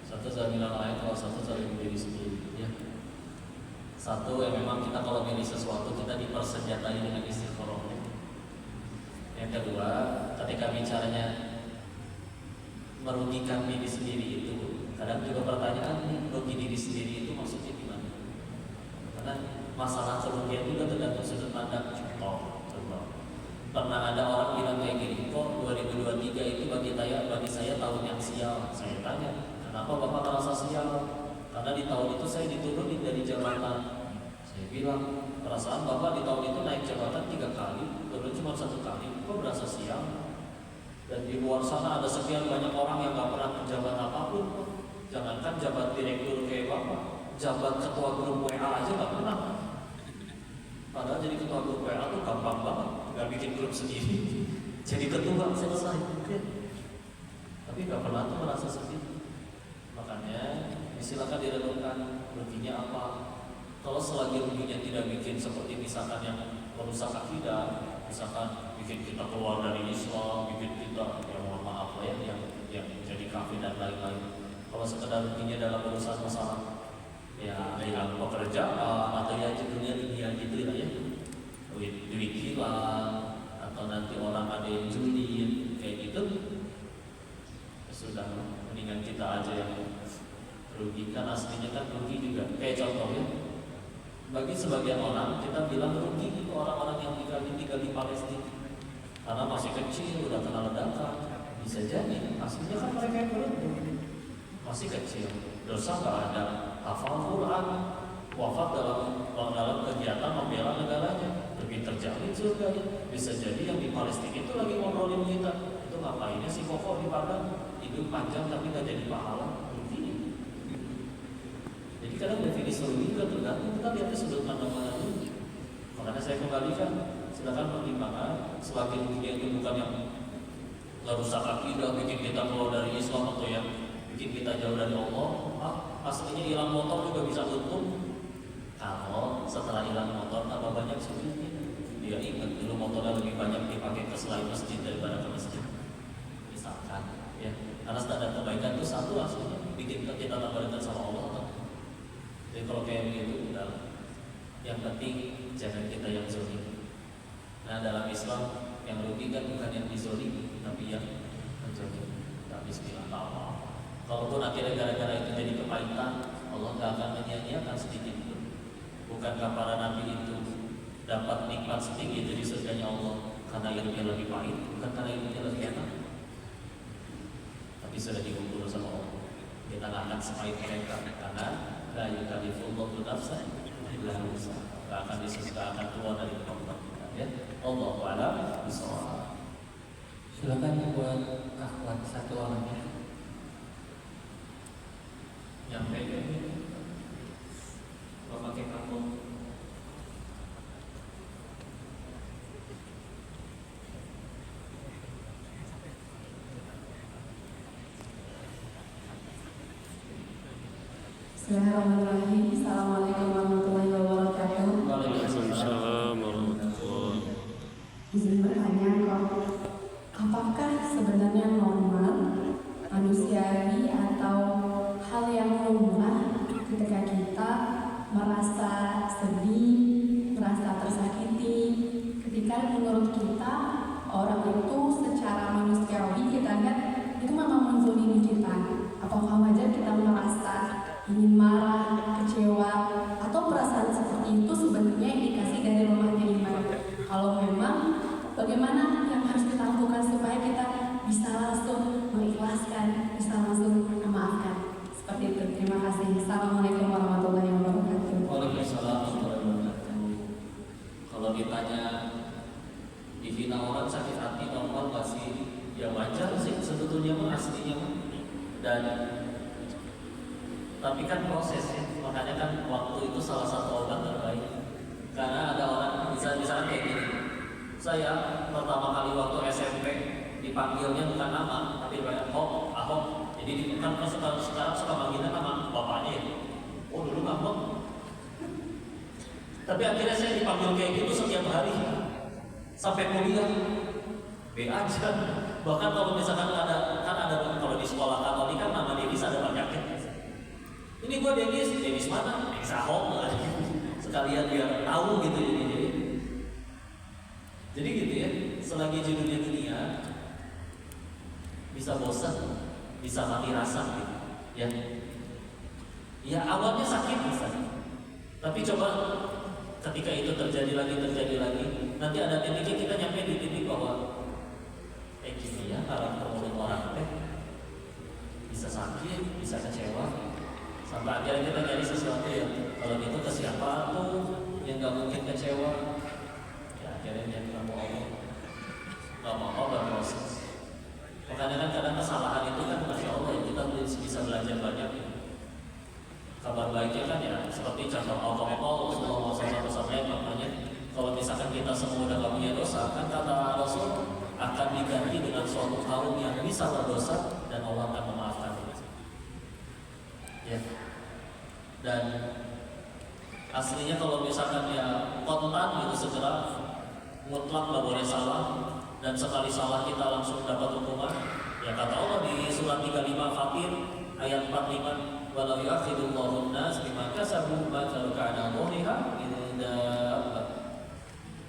Speaker 4: Satu zalim orang lain, kalau satu zalim diri sendiri, ya. Satu yang memang kita kalau milih sesuatu kita dipersenjatai dengan istiqoroh. Yang kedua, ketika bicaranya merugikan diri sendiri itu, kadang juga pertanyaan nih, rugi diri sendiri itu maksudnya gimana? Karena masalah kerugian juga tergantung sudut pandang. Contoh, pernah ada orang bilang kayak gini, kok 2023 itu bagi saya tahun yang sial. Saya tanya, kenapa Bapak merasa sial? Karena di tahun itu saya diturunin dari jabatan. Saya bilang, perasaan Bapak di tahun itu naik jabatan 3 kali, turun cuma 1 kali, kok berasa sial? Dan di luar sana ada sekian banyak orang yang gak pernah menjabat apapun. Jangankan jabat direktur kayak Bapak, jabat ketua grup WA aja gak pernah. Padahal jadi ketua grup WA tuh gampang banget, gak bikin grup sendiri. Jadi ketua selesai. Tapi gak pernah tuh merasa sedih. Makanya silakan direnungkan ruginya apa. Kalau selagi ruginya tidak bikin seperti misalkan yang merusak akidah, misalkan bikin kita keluar dari Islam, bikin kita yang mohon maaf lah ya, yang jadi kafir dan lain-lain. Kalau sekedar ruginya dalam urusan masalah ya yang pekerjaan atau ya dunia gitu ya, duit hilang atau nanti orang ada yang julid kayak gitu, sudah mendingan kita aja yang rugi. Kan aslinya kan rugi juga. Kayak contohnya, bagi sebagian orang kita bilang rugi itu orang-orang yang tinggal di Palestina karena masih kecil udah kena ledakan. Bisa jadi aslinya kan mereka yang beruntung, masih kecil, dosa nggak ada, hafal Quran, wafat dalam kegiatan membela negaranya, lebih terjamin surga. Bisa jadi yang di Palestina itu lagi ngobrolin kita, itu ngapainnya si Koko di Padang, hidup panjang tapi nggak jadi pahala. Jadi kadang definisi rugi juga tergantung kita lihat sudut pandang mana dulu. Makanya saya kembalikan, silakan pertimbangan selagi ruginya itu bukan yang merusak akidah, bikin kita keluar dari Islam atau yang bikin kita jauh dari Allah. Aslinya hilang motor juga bisa untung. Kalau setelah hilang motor tambah banyak sulitnya. Dia ingat dulu motornya lebih banyak dipakai ke selain masjid daripada ke masjid. Misalkan, ya, karena standar kebaikan itu satu aslinya bikin kita tambah dekat sama Allah. Jadi kalau kayak begitu udah, yang penting jangan kita yang zolim. Nah dalam Islam yang rugi kan bukan yang dizolim, tapi yang menzolim. Tak bismillah apa. Kalaupun akhirnya gara-gara itu jadi kepahitan, Allah gak akan menyia-nyiakan sedikit pun. Bukankah para nabi itu dapat nikmat setinggi dari surganya Allah karena ilmunya lebih pahit, bukan karena ilmunya lebih enak? Tapi sudah diukur sama Allah. Kita gak akan sepahit mereka karena la yukallifullahu nafsan illa wus'aha. Gak akan akan keluar dari kemampuan kita, ya. Allahu a'lam bishawab.
Speaker 3: Silakan buat akhwat satu orang ya.
Speaker 4: Yang pegang ini kalau pakai kantong.
Speaker 7: Bismillahirrahmanirrahim. Assalamualaikum warahmatullahi wabarakatuh.
Speaker 2: Waalaikumsalam warahmatullahi.
Speaker 7: Izin bertanya, apakah sebenarnya normal manusiawi
Speaker 4: wajar sih sebetulnya mah aslinya mah. Dan tapi kan proses ya, makanya kan waktu itu salah satu obat terbaik. Karena ada orang misalnya kayak gini, saya pertama kali waktu SMP dipanggilnya bukan nama tapi Ahok. Jadi kan sekarang suka manggilnya nama bapaknya ya. Oh dulu ngambek. Tapi akhirnya saya dipanggil kayak gitu setiap hari sampai kuliah. B aja. Bahkan kalau misalkan ada kalau di sekolah Katolik kan nama Denis ada banyak ya. Ini gue Denis mana? Denis Ahok. Sekalian biar tahu gitu jadi gitu ya. Selagi judulnya dunia bisa bosan, bisa mati rasa gitu ya. Ya awalnya sakit bisa, tapi coba ketika itu terjadi lagi, nanti ada titiknya kita nyampe di titik bahwa gini ya karakter orang bisa sakit, bisa kecewa, sampai akhirnya kita nyari sesuatu yang kalau gitu ke siapa tuh yang gak mungkin kecewa, ya akhirnya nyari kamu Allah, gak mau berproses. Makanya kan kadang kesalahan itu kan masya Allah ya, kita bisa belajar banyak ya. Kabar baiknya kan ya seperti contoh Allah Rasulullah SAW maknanya kalau misalkan kita semua udah gak punya dosa, kan kata Rasul akan diganti dengan suatu kaum yang bisa berdosa dan Allah akan memaafkan ya. Dan aslinya kalau misalkan ya kontan gitu segera mutlak gak boleh salah, dan sekali salah kita langsung dapat hukuman ya. Kata Allah di surat 35 Fatir ayat 45, walau yu'akhidullahu an-nas bima kasabu ma taraka 'ala dhahriha inda.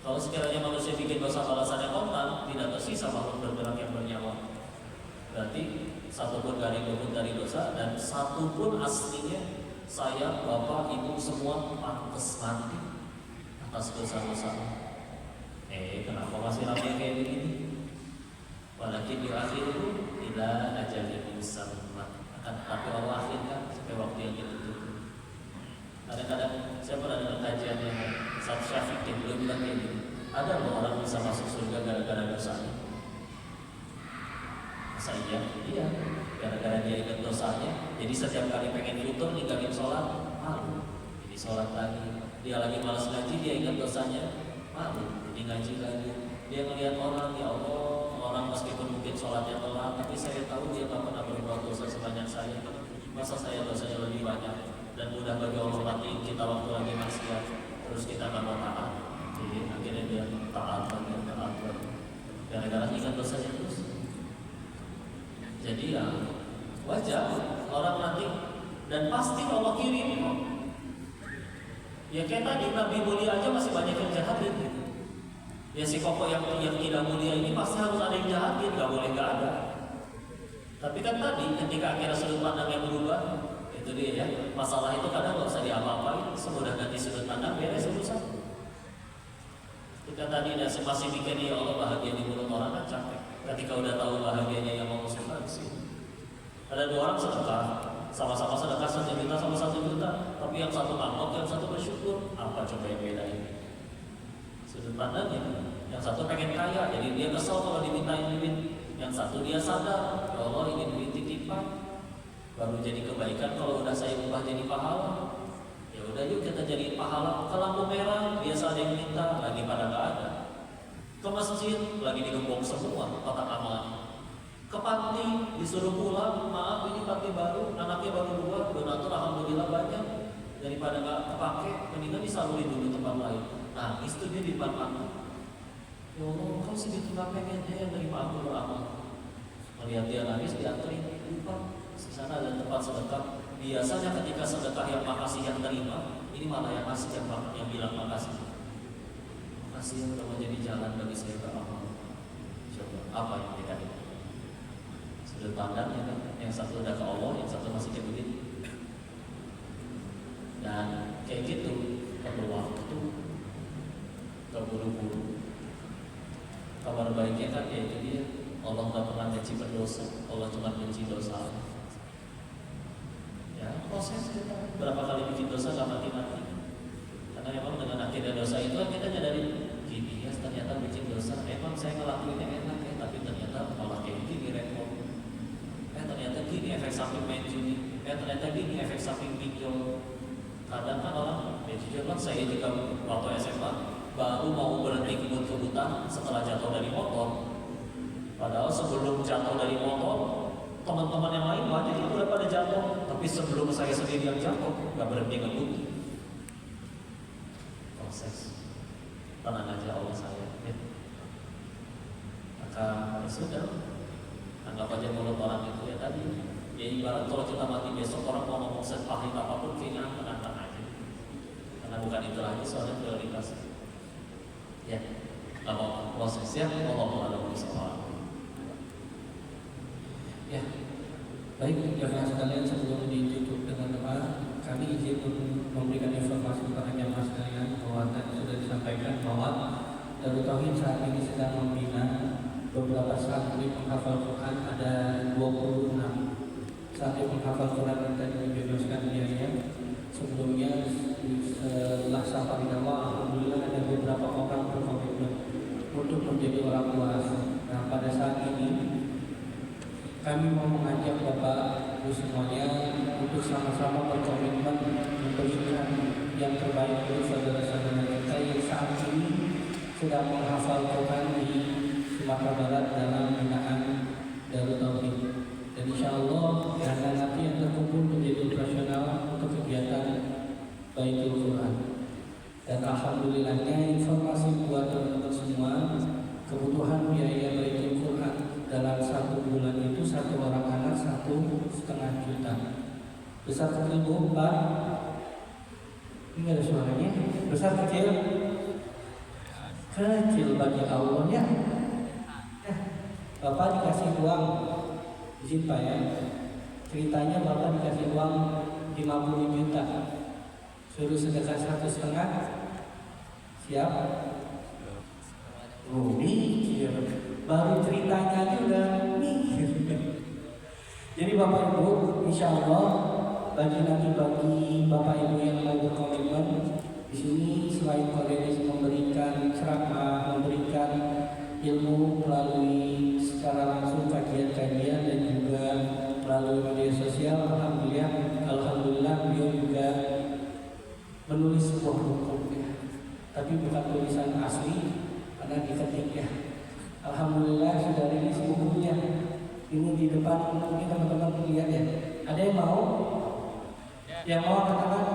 Speaker 4: Kalau sekiranya manusia bikin dosa balasannya kontan, tidak tersisa makhluk bergerak yang bernyawa. Berarti satu pun gak luput dari dosa, dan satu pun aslinya saya, bapak, ibu semua pantas mati atas dosa-dosa. Kenapa masih ramai kayak begini? Walakin yu'akhiru ila ajalin musamma. Tapi Allah akhirkan sampai waktu yang ditentukan. Kadang-kadang saya pernah dengar kajian yang Ustaz Syafiq yang belum bilang kayak gini, ada loh orang bisa masuk surga gara-gara dosanya. Masa iya? Iya, gara-gara dia ingat dosanya. Jadi setiap kali pengen futur ninggalin sholat, malu, jadi sholat lagi. Dia lagi malas ngaji, dia ingat dosanya, malu, jadi ngaji lagi. Dia ngelihat orang, ya Allah, orang meskipun mungkin sholatnya telat, tapi saya tahu dia tak pernah berbuat dosa sebanyak saya. Masa saya dosanya lebih banyak, dan mudah bagi Allah mati kita waktu lagi maksiat, terus kita nggak mau taat. Jadi akhirnya dia taat lagi. Gara-gara ingat dosanya terus. Jadi ya wajar orang nanti, dan pasti Allah kirim. Ya kayak tadi Nabi mulia aja masih banyak yang jahatin. Ya si koko yang tidak mulia ini pasti harus ada yang jahatin, nggak boleh nggak ada. Tapi kan tadi ketika akhirnya sudut pandangnya berubah, itu dia ya, masalah itu kadang nggak usah diapa-apain, semudah ganti sudut pandang beres urusan. Ketika tadi masih mikir ya Allah bahagia di mulut orang kan capek. Ketika udah tahu bahagianya yang mau musibah sih. Ada dua orang sedekah, sama-sama sedekah 1 juta sama 1 juta, tapi yang satu ngambek, yang satu bersyukur. Apa coba yang bedain? Sudut pandangnya. Yang satu pengen kaya, jadi dia kesel kalau dimintain duit. Yang satu dia sadar, ya Allah ingin duit titipan, baru jadi kebaikan kalau udah saya ubah jadi pahala. Ya udah yuk kita jadi pahala. Ke lampu merah biasa ada yang minta, lagi pada nggak ada. Ke masjid lagi digembok semua kotak amalnya. Ke panti disuruh pulang, maaf ini panti baru, anaknya baru 2, donatur alhamdulillah banyak. Daripada nggak kepake, mendingan disalurin dulu tempat lain. Nangis tuh dia di depan aku. Ya Allah, kau segitu gak pengennya yang nerima aku beramal. Melihat dia nangis, dianterin. Lupa, di sana ada tempat sedekah. Biasanya ketika sedekah yang makasih yang terima, ini malah yang kasih yang bilang makasih. Makasih yang udah menjadi jalan bagi saya beramal. Coba, apa yang kita ini? Sudut pandangnya kan, yang satu udah ke Allah, yang satu masih ke duit. Dan kayak gitu, perlu waktu, terburu-buru. Kabar baiknya kan yaitu dia Allah nggak pernah benci berdosa, Allah cuma benci dosa. Ya proses kita berapa kali bikin dosa nggak mati-mati. Karena emang dengan akhirnya dosa itu kita nyadari gini ya ternyata bikin dosa. Emang saya ngelakuinnya enak ya, tapi ternyata malah kayak gini samping main judi. Ternyata gini efek samping pinjol. Kadang kan orang, jujur kan saya juga waktu SMA baru mau berhenti kebut-kebutan setelah jatuh dari motor. Padahal sebelum jatuh dari motor, teman-teman yang lain banyak yang udah pada jatuh. Tapi sebelum saya sendiri yang jatuh, nggak berhenti ngebut. Proses. Tenang aja Allah saya. Ya. Maka ya sudah. Anggap aja mulut orang itu ya tadi. Ya ibarat kalau kita mati besok orang mau ngomong sepahit apapun kayaknya tenang aja. Karena bukan itu lagi soalnya prioritas. Ya, nggak mau proses ya. Allah ada usaha.
Speaker 3: Ya, baik jemaah sekalian, sebelum ditutup dengan doa, kami izin memberikan informasi kepada jemaah sekalian bahwa tadi sudah disampaikan bahwa Darut Tauhid saat ini sedang membina beberapa santri penghafal Quran, ada 26 santri penghafal Quran yang tadi dibebaskan biaya. Sebelumnya setelah safari awal, alhamdulillah ada beberapa orang berkomitmen untuk menjadi orang tua. Nah, pada saat ini kami mau mengajak Bapak Ibu semuanya untuk sama-sama berkomitmen memberikan yang terbaik untuk saudara-saudara kita yang saat ini sedang menghafal Quran di Sumatera Barat dalam binaan Darut Tauhid. Dan insya Allah dana nanti yang terkumpul menjadi operasional untuk kegiatan Baitul Quran. Dan alhamdulillahnya informasi buat teman-teman semua, kebutuhan biaya Baitul Quran dalam 1 bulan itu satu orang anak 1,5 juta. Besar kecil Bu, Pak? Ini ada suaranya. Besar kecil? Kecil bagi Allah ya. Bapak dikasih uang, izin Pak ya. Ceritanya Bapak dikasih uang 50 juta. Suruh sedekah 1,5. Siap? Oh, mikir. Baru ceritanya aja udah mikir. Jadi Bapak Ibu, insya Allah bagi Bapak Ibu yang mau berkomitmen di sini, selain koordinasi memberikan ceramah, memberikan ilmu melalui secara langsung kajian-kajian dan juga melalui media sosial, alhamdulillah beliau juga menulis sebuah buku ya. Tapi bukan tulisan asli karena diketik ya. Alhamdulillah sudah rilis bukunya. Ini di depan mungkin teman-teman lihat ya. Ada yang mau? Yang mau angkat tangan?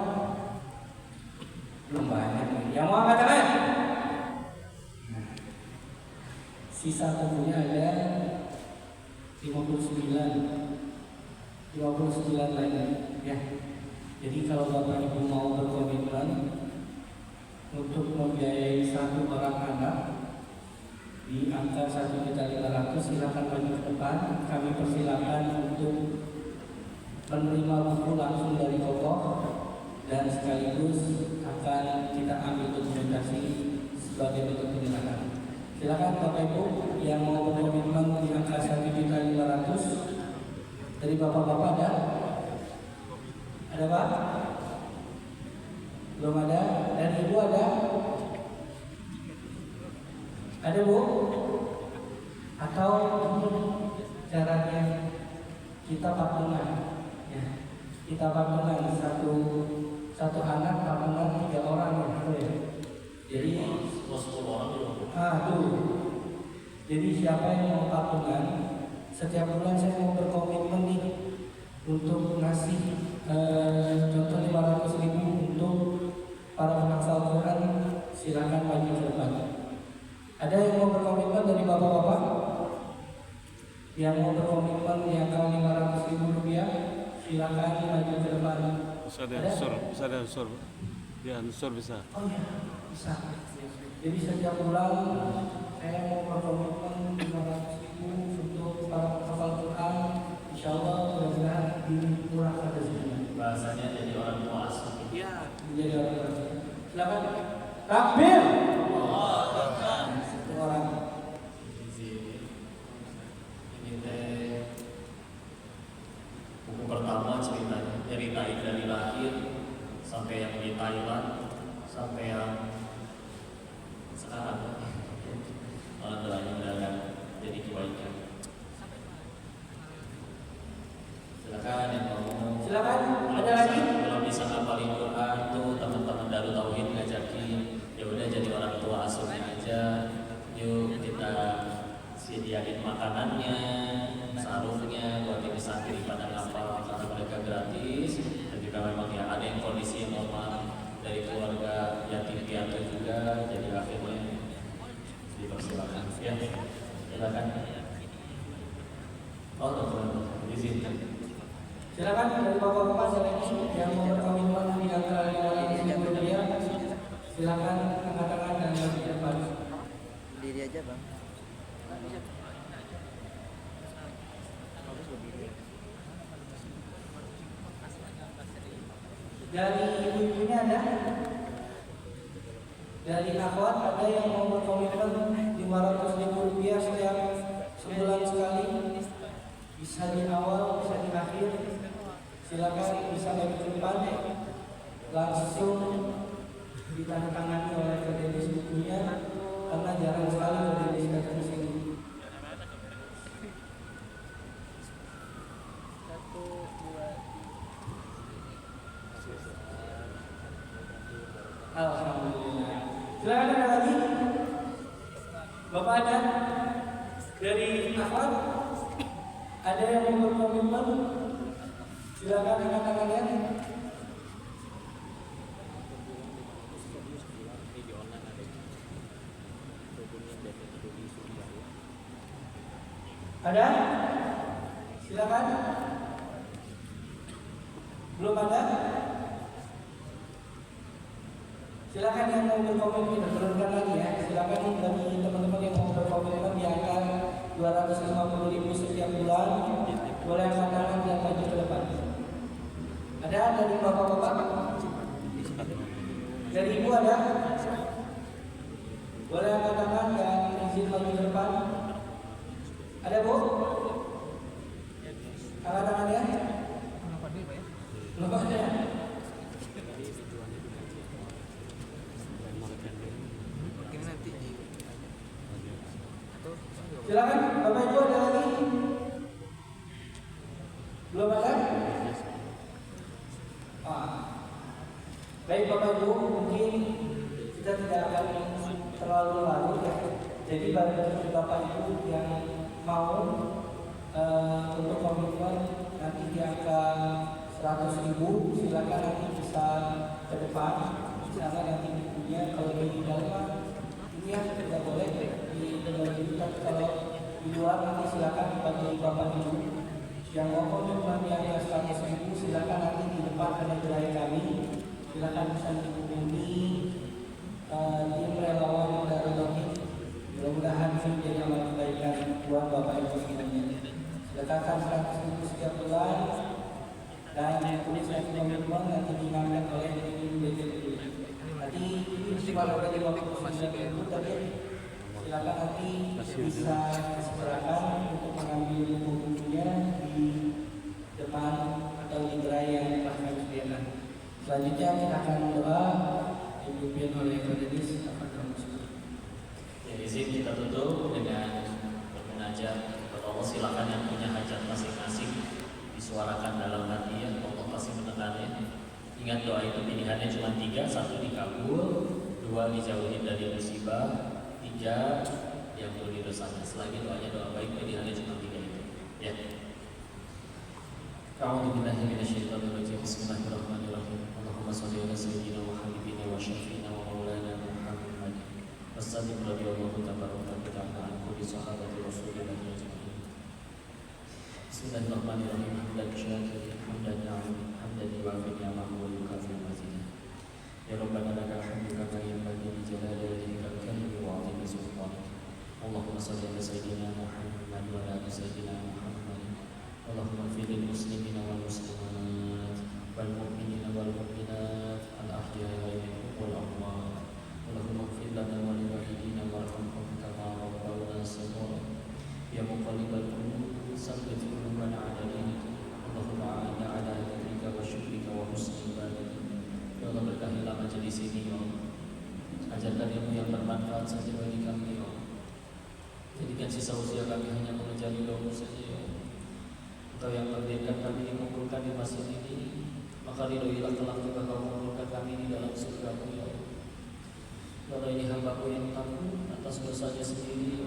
Speaker 3: Belum banyak. Yang mau angkat tangan? Sisa bukunya ada 59 lagi ya. Jadi kalau Bapak Ibu mau berkomitmen untuk membiayai satu orang anak di angka 1.500.000, silakan maju ke depan. Kami persilakan untuk menerima buku langsung dari Kokoh dan sekaligus akan kita ambil dokumentasi sebagai bentuk penyerahan. Silakan Bapak Ibu yang mau berkomitmen di angka 1.500.000 dari bapak-bapak ada? Ada Pak? Belum ada? Dan Ibu ada? Ada Bu? Atau caranya kita patungan ya. Kita patungan satu anak patungan 3 orang gitu ya. Jadi
Speaker 4: 10 orang dulu.
Speaker 3: tuh. Jadi siapa yang mau patungan, setiap bulan saya mau berkomitmen nih untuk ngasih contoh 500.000 untuk para penghafal Quran, silakan maju ke depan. Ada yang mau berkomitmen dari bapak-bapak? Yang mau berkomitmen di angka 500.000 rupiah, silakan maju ke depan.
Speaker 2: Bisa ada ansur. Ya, ansur bisa.
Speaker 3: Oh ya, bisa. Jadi setiap bulan saya mau berkomitmen 500.000 untuk para penghafal Quran. Insya Allah mudah-mudahan dimurahkan rezeki.
Speaker 4: Bahasanya jadi orang tua asli.
Speaker 3: Iya, menjadi orang tua. Silakan. Takbir. Satu orang.
Speaker 4: Ini teh buku pertama ceritanya, ceritain dari lahir sampai yang di Thailand sampai yang sekarang. Alhamdulillah mudah-mudahan jadi kebaikan. Silakan yang mau.
Speaker 3: Silakan. Ada lagi?
Speaker 4: Belum bisa ngapalin Quran tuh teman-teman Darut Tauhid ngajakin. Ya udah jadi orang tua asuhnya aja. Yuk kita sediain makanannya, sarungnya buat ini santri pada ngapal karena mereka gratis. Dan juga memang ya ada yang kondisi yang normal dari keluarga yatim piatu juga. Jadi akhirnya dipersilakan. Ya, silakan. Oh, teman-teman, izinkan.
Speaker 3: Silakan dari bapak-bapak yang mau berkomitmen di antara 500.000 rupiah. Silakan angkat tangan dan maju ke depan.
Speaker 1: Diri aja bang.
Speaker 3: Dari ibu-ibunya ada? Dari akhwat ada yang mau berkomitmen 500.000 rupiah setiap sebulan sekali? Bisa di awal, bisa di akhir. Silakan bisa dari depan langsung ditandatangani oleh Kedenis bukunya karena jarang sekali Kedenis datang ke sini. Alhamdulillah. Silakan ada lagi. Bapak ada dari akhwat ada yang mau berkomitmen? Silakan angkat tangannya. Ada? Silakan. Belum ada? Silakan yang mau berkomitmen, turunkan lagi ya. Silakan bagi teman-teman yang mau berkomitmen di angka 250.000 setiap bulan, boleh angkat tangan dan maju ke depan. Ada dari bapak-bapak? Dari ibu ada? Boleh angkat tangan dan izin maju ke depan. Ada bu? Angkat tangannya? Belum ada. Silakan, Bapak Ibu ada lagi? Belum ada? Baik Bapak Ibu, mungkin kita tidak akan terlalu larut ya. Jadi bagi Bapak Ibu yang mau untuk komitmen nanti di angka 100.000, silakan nanti bisa ke depan. Sana nanti bukunya kalau di dalam ini ya tidak boleh di dalam kita, kalau di luar nanti silakan bagi Bapak Ibu yang mau komitmen di angka 100.000, silakan nanti di depan ada gerai kami. Silakan bisa menghubungi tim relawan Darut Tauhid. Mudah-mudahan ini menjadi amal kebaikan buat Bapak Ibu semuanya. Sedekahkan 100.000 setiap bulan dan tulis komitmen nanti diingatkan oleh tim BPD. Nanti ini kalau dari Bapak Ibu tadi silakan nanti bisa disegerakan untuk mengambil buku-bukunya di depan atau di gerai yang telah kami sediakan. Selanjutnya kita akan doa dipimpin oleh Kedenis.
Speaker 4: Ya, izin kita tutup dengan bermunajat kepada Allah. Silakan yang punya hajat masing-masing disuarakan dalam hati ya, Allah pasti mendengarnya. Ingat doa itu pilihannya cuma 3, 1 dikabul, 2 dijauhin dari musibah, 3 diampuni dosanya. Selagi doanya doa baik, pilihannya cuma 3 itu. Ya. A'udzubillahi minasyaitonirrajim. Bismillahirrahmanirrahim. Allahumma shalli ala sayyidina wa habibina wa syafiina wa maulana Muhammad. Wassallim radhiyallahu tabaraka wa ta'ala an kulli sahabati Rasulillah ajma'in. Bismillahirrahmanirrahim. Hamdan syakirin, hamdan na'im, hamdan yuwafi ni'amahu wa yukafi mazidah. Ya Rabbana lakal hamdu kama yanbaghi li jalali wajhikal karimi wa 'azimi sultanik. Allahumma shalli ala sayyidina Muhammad wa ala ali sayyidina Muhammad. Allahumma ighfir lil muslimina wal muslimat wal mu'minina wal mu'minat al ahya'i wal amwat. Allahumma ighfir lana wa li walidina warhamhum kama rabbawna shaghira. Ya muqallibal qulub tsabbit qulubana 'ala dinik. Allahumma a'inna 'ala dhikrika wa syukrika wa husni ibadatik. Ya Allah, berkahilah majelis ini ya Allah. Ajarkan ilmu yang bermanfaat saja bagi kami ya Allah. Jadikan sisa usia kami hanya mengejar ridha-Mu saja ya Allah. Engkau yang takdirkan kami dikumpulkan di masjid ini, maka ridhoilah kelak juga Kau mengumpulkan kami di dalam surga-Mu ya Allah. Walau ini hamba-Mu yang takut atas dosanya sendiri,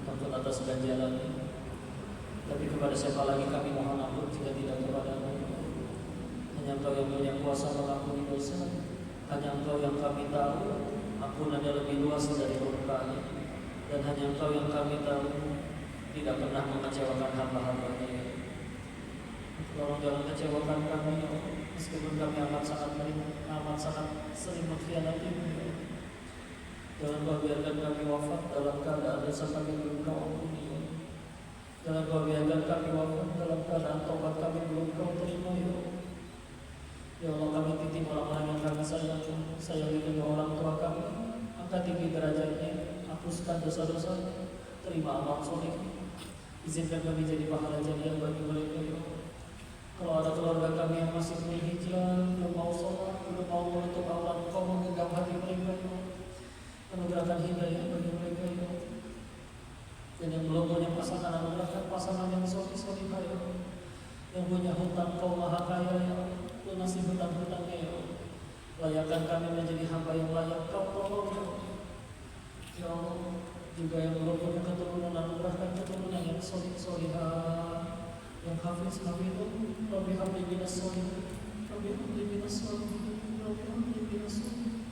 Speaker 4: takut atas ganjarannya, tapi kepada siapa lagi kami mohon ampun jika tidak kepada-Mu. Hanya Engkau yang punya kuasa mengampuni dosa, hanya Engkau yang kami tahu ampunannya lebih luas dari murkanya, dan hanya Engkau yang kami tahu tidak pernah mengecewakan hamba-hamba-Nya ya. Tolong jangan kecewakan kami ya Allah, meskipun kami amat sangat sering mengkhianati-Mu ya. Jangan Kau biarkan kami wafat dalam keadaan dosa kami belum Kau ampuni ya. Jangan Kau biarkan kami wafat dalam keadaan taubat kami belum Kau terima ya Allah. Ya Allah, kami titip orang-orang yang kami sayangi kedua orang tua kami, angkat tinggi derajatnya, hapuskan dosa-dosanya, terima amal soleh, izinkan kami jadi pahala jariah bagi mereka ya Allah. Kalau ada keluarga kami yang masih belum hijrah, belum mau sholat, belum mau menutup aurat, Kau menggenggam hati mereka ya Allah. Anugerahkan hidayah bagi mereka ya Allah. Dan yang belum punya pasangan, anugerahkan pasangan yang soleh-solehah ya Allah. Yang punya hutang Kau maha kaya ya Allah, lunasi hutang-hutangnya ya Allah. Layakkan kami menjadi hamba yang layak Kau tolong ya Allah. Ya Allah, juga yang belum punya keturunan, anugerahkan keturunan yang soleh-solehah, yang hafiz-hafizun. Rabbi habli minas sholihin, Rabbi habli minas sholihin, Rabbi habli minas sholihin,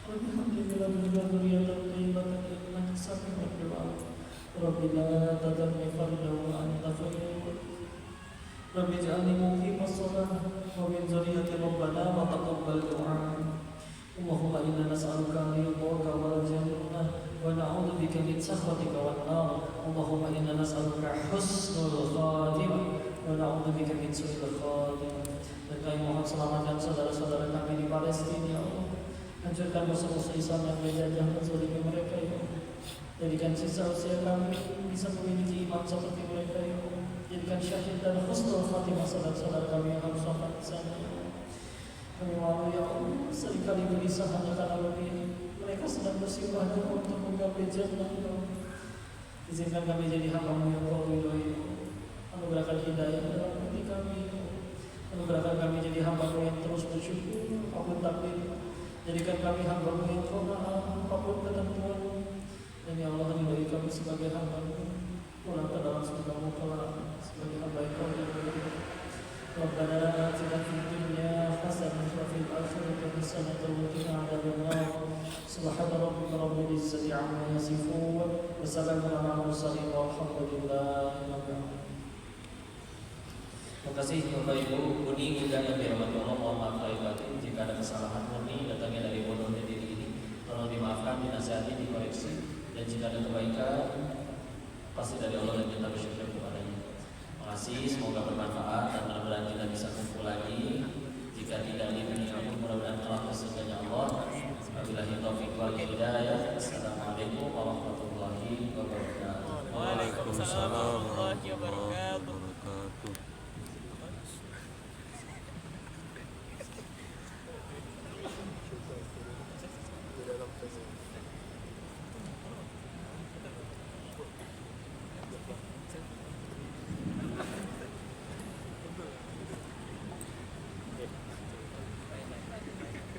Speaker 4: Rabbi habli min ladunka dzurriyyatan thayyibatan innaka sami'ud du'a. Rabbi la tadharni fardan wa anta khairul warithin. Rabbi ij'alni muqimas shalah wa min dzurriyyati rabbana wa taqabbal du'a. Allahumma inna nas'aluka ridhaka wal jannah wa na'udzubika min sakhatika wan nar. Allahumma inna nas'aluka husnul khatimah wa na'udzubika min su'il khatimah. Dan kami mohon selamatkan saudara-saudara kami di Palestina ya Allah. Hancurkan musuh-musuh Islam yang menjajah menzalimi mereka ya Allah. Jadikan sisa usia kami bisa memiliki iman seperti mereka ya Allah. Jadikan syahid dan husnul khatimah saudara-saudara kami yang harus wafat di sana ya Allah. Kami malu ya Allah, seringkali gelisah hanya karena lebih mereka sedang bersimbah untuk menggapai jannah ya Allah. Izinkan kami jadi hamba-Mu yang Kau ridhoi ya Allah. Anugerahkan hidayah dalam hati kami ya Allah. Anugerahkan kami jadi hamba-Mu yang terus bersyukur apapun takdir. Jadikan kami hamba-Mu yang qanaah apapun ketentuan-Mu. Dan ya Allah, ridhoi kami sebagai hamba-Mu. Pulang ke dalam surga-Mu kelak sebagai hamba yang Kau ridhoi. Rabbana atina fid dunya hasanah wa fil akhirati hasanah wa qina adzabannar. Subhana rabbika rabbil izzati amma yasifun wa salamun alal mursalin walhamdulillahi rabbil alamin. Terima kasih Bapak Ibu Budi Ida yang dirahmati Allah. Mohon maaf lahir batin jika ada kesalahan murni datangnya dari bodohnya diri ini. Tolong dimaafkan, dinasihati, dikoreksi. Dan jika ada kebaikan pasti dari Allah dan kita bersyukur kepadanya. Terima kasih, semoga bermanfaat dan mudah-mudahan kita bisa kumpul lagi. Jika tidak di dunia pun mudah-mudahan kelak ke surganya Allah. Wabillahi taufiq wal hidayah. Assalamualaikum warahmatullahi wabarakatuh.
Speaker 2: Waalaikumsalam warahmatullahi wabarakatuh.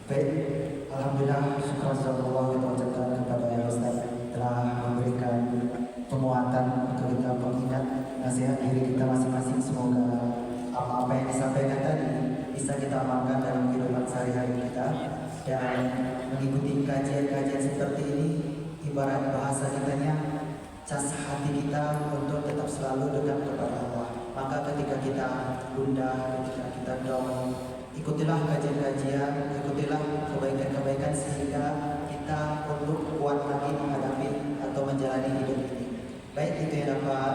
Speaker 1: Baik, alhamdulillah, syukur sallallahu kita ucapkan kepada Ustaz telah memberikan penguatan untuk kita mengingat nasihat diri kita masing-masing. Semoga apa-apa yang disampaikan tadi bisa kita amalkan dalam kehidupan sehari-hari kita, dan mengikuti kajian-kajian seperti ini ibarat bahasa kitanya cas hati kita untuk tetap selalu dekat kepada Allah. Maka ketika kita gundah, ketika kita down, ikutilah kajian-kajian, ikutilah kebaikan-kebaikan sehingga kita untuk kuat lagi menghadapi atau menjalani hidup ini. Baik, itu yang dapat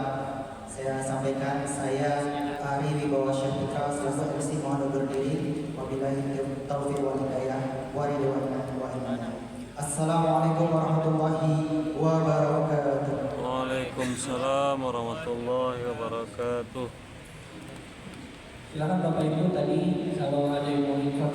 Speaker 1: saya sampaikan. Saya Ari Wibawa Syafika selaku MC mohon undur diri. Wabillahi taufiq wal hidayah. Assalamualaikum warahmatullahi wabarakatuh.
Speaker 2: Waalaikumsalam warahmatullahi wabarakatuh.
Speaker 3: Silakan Bapak Ibu tadi kalau ada yang mau info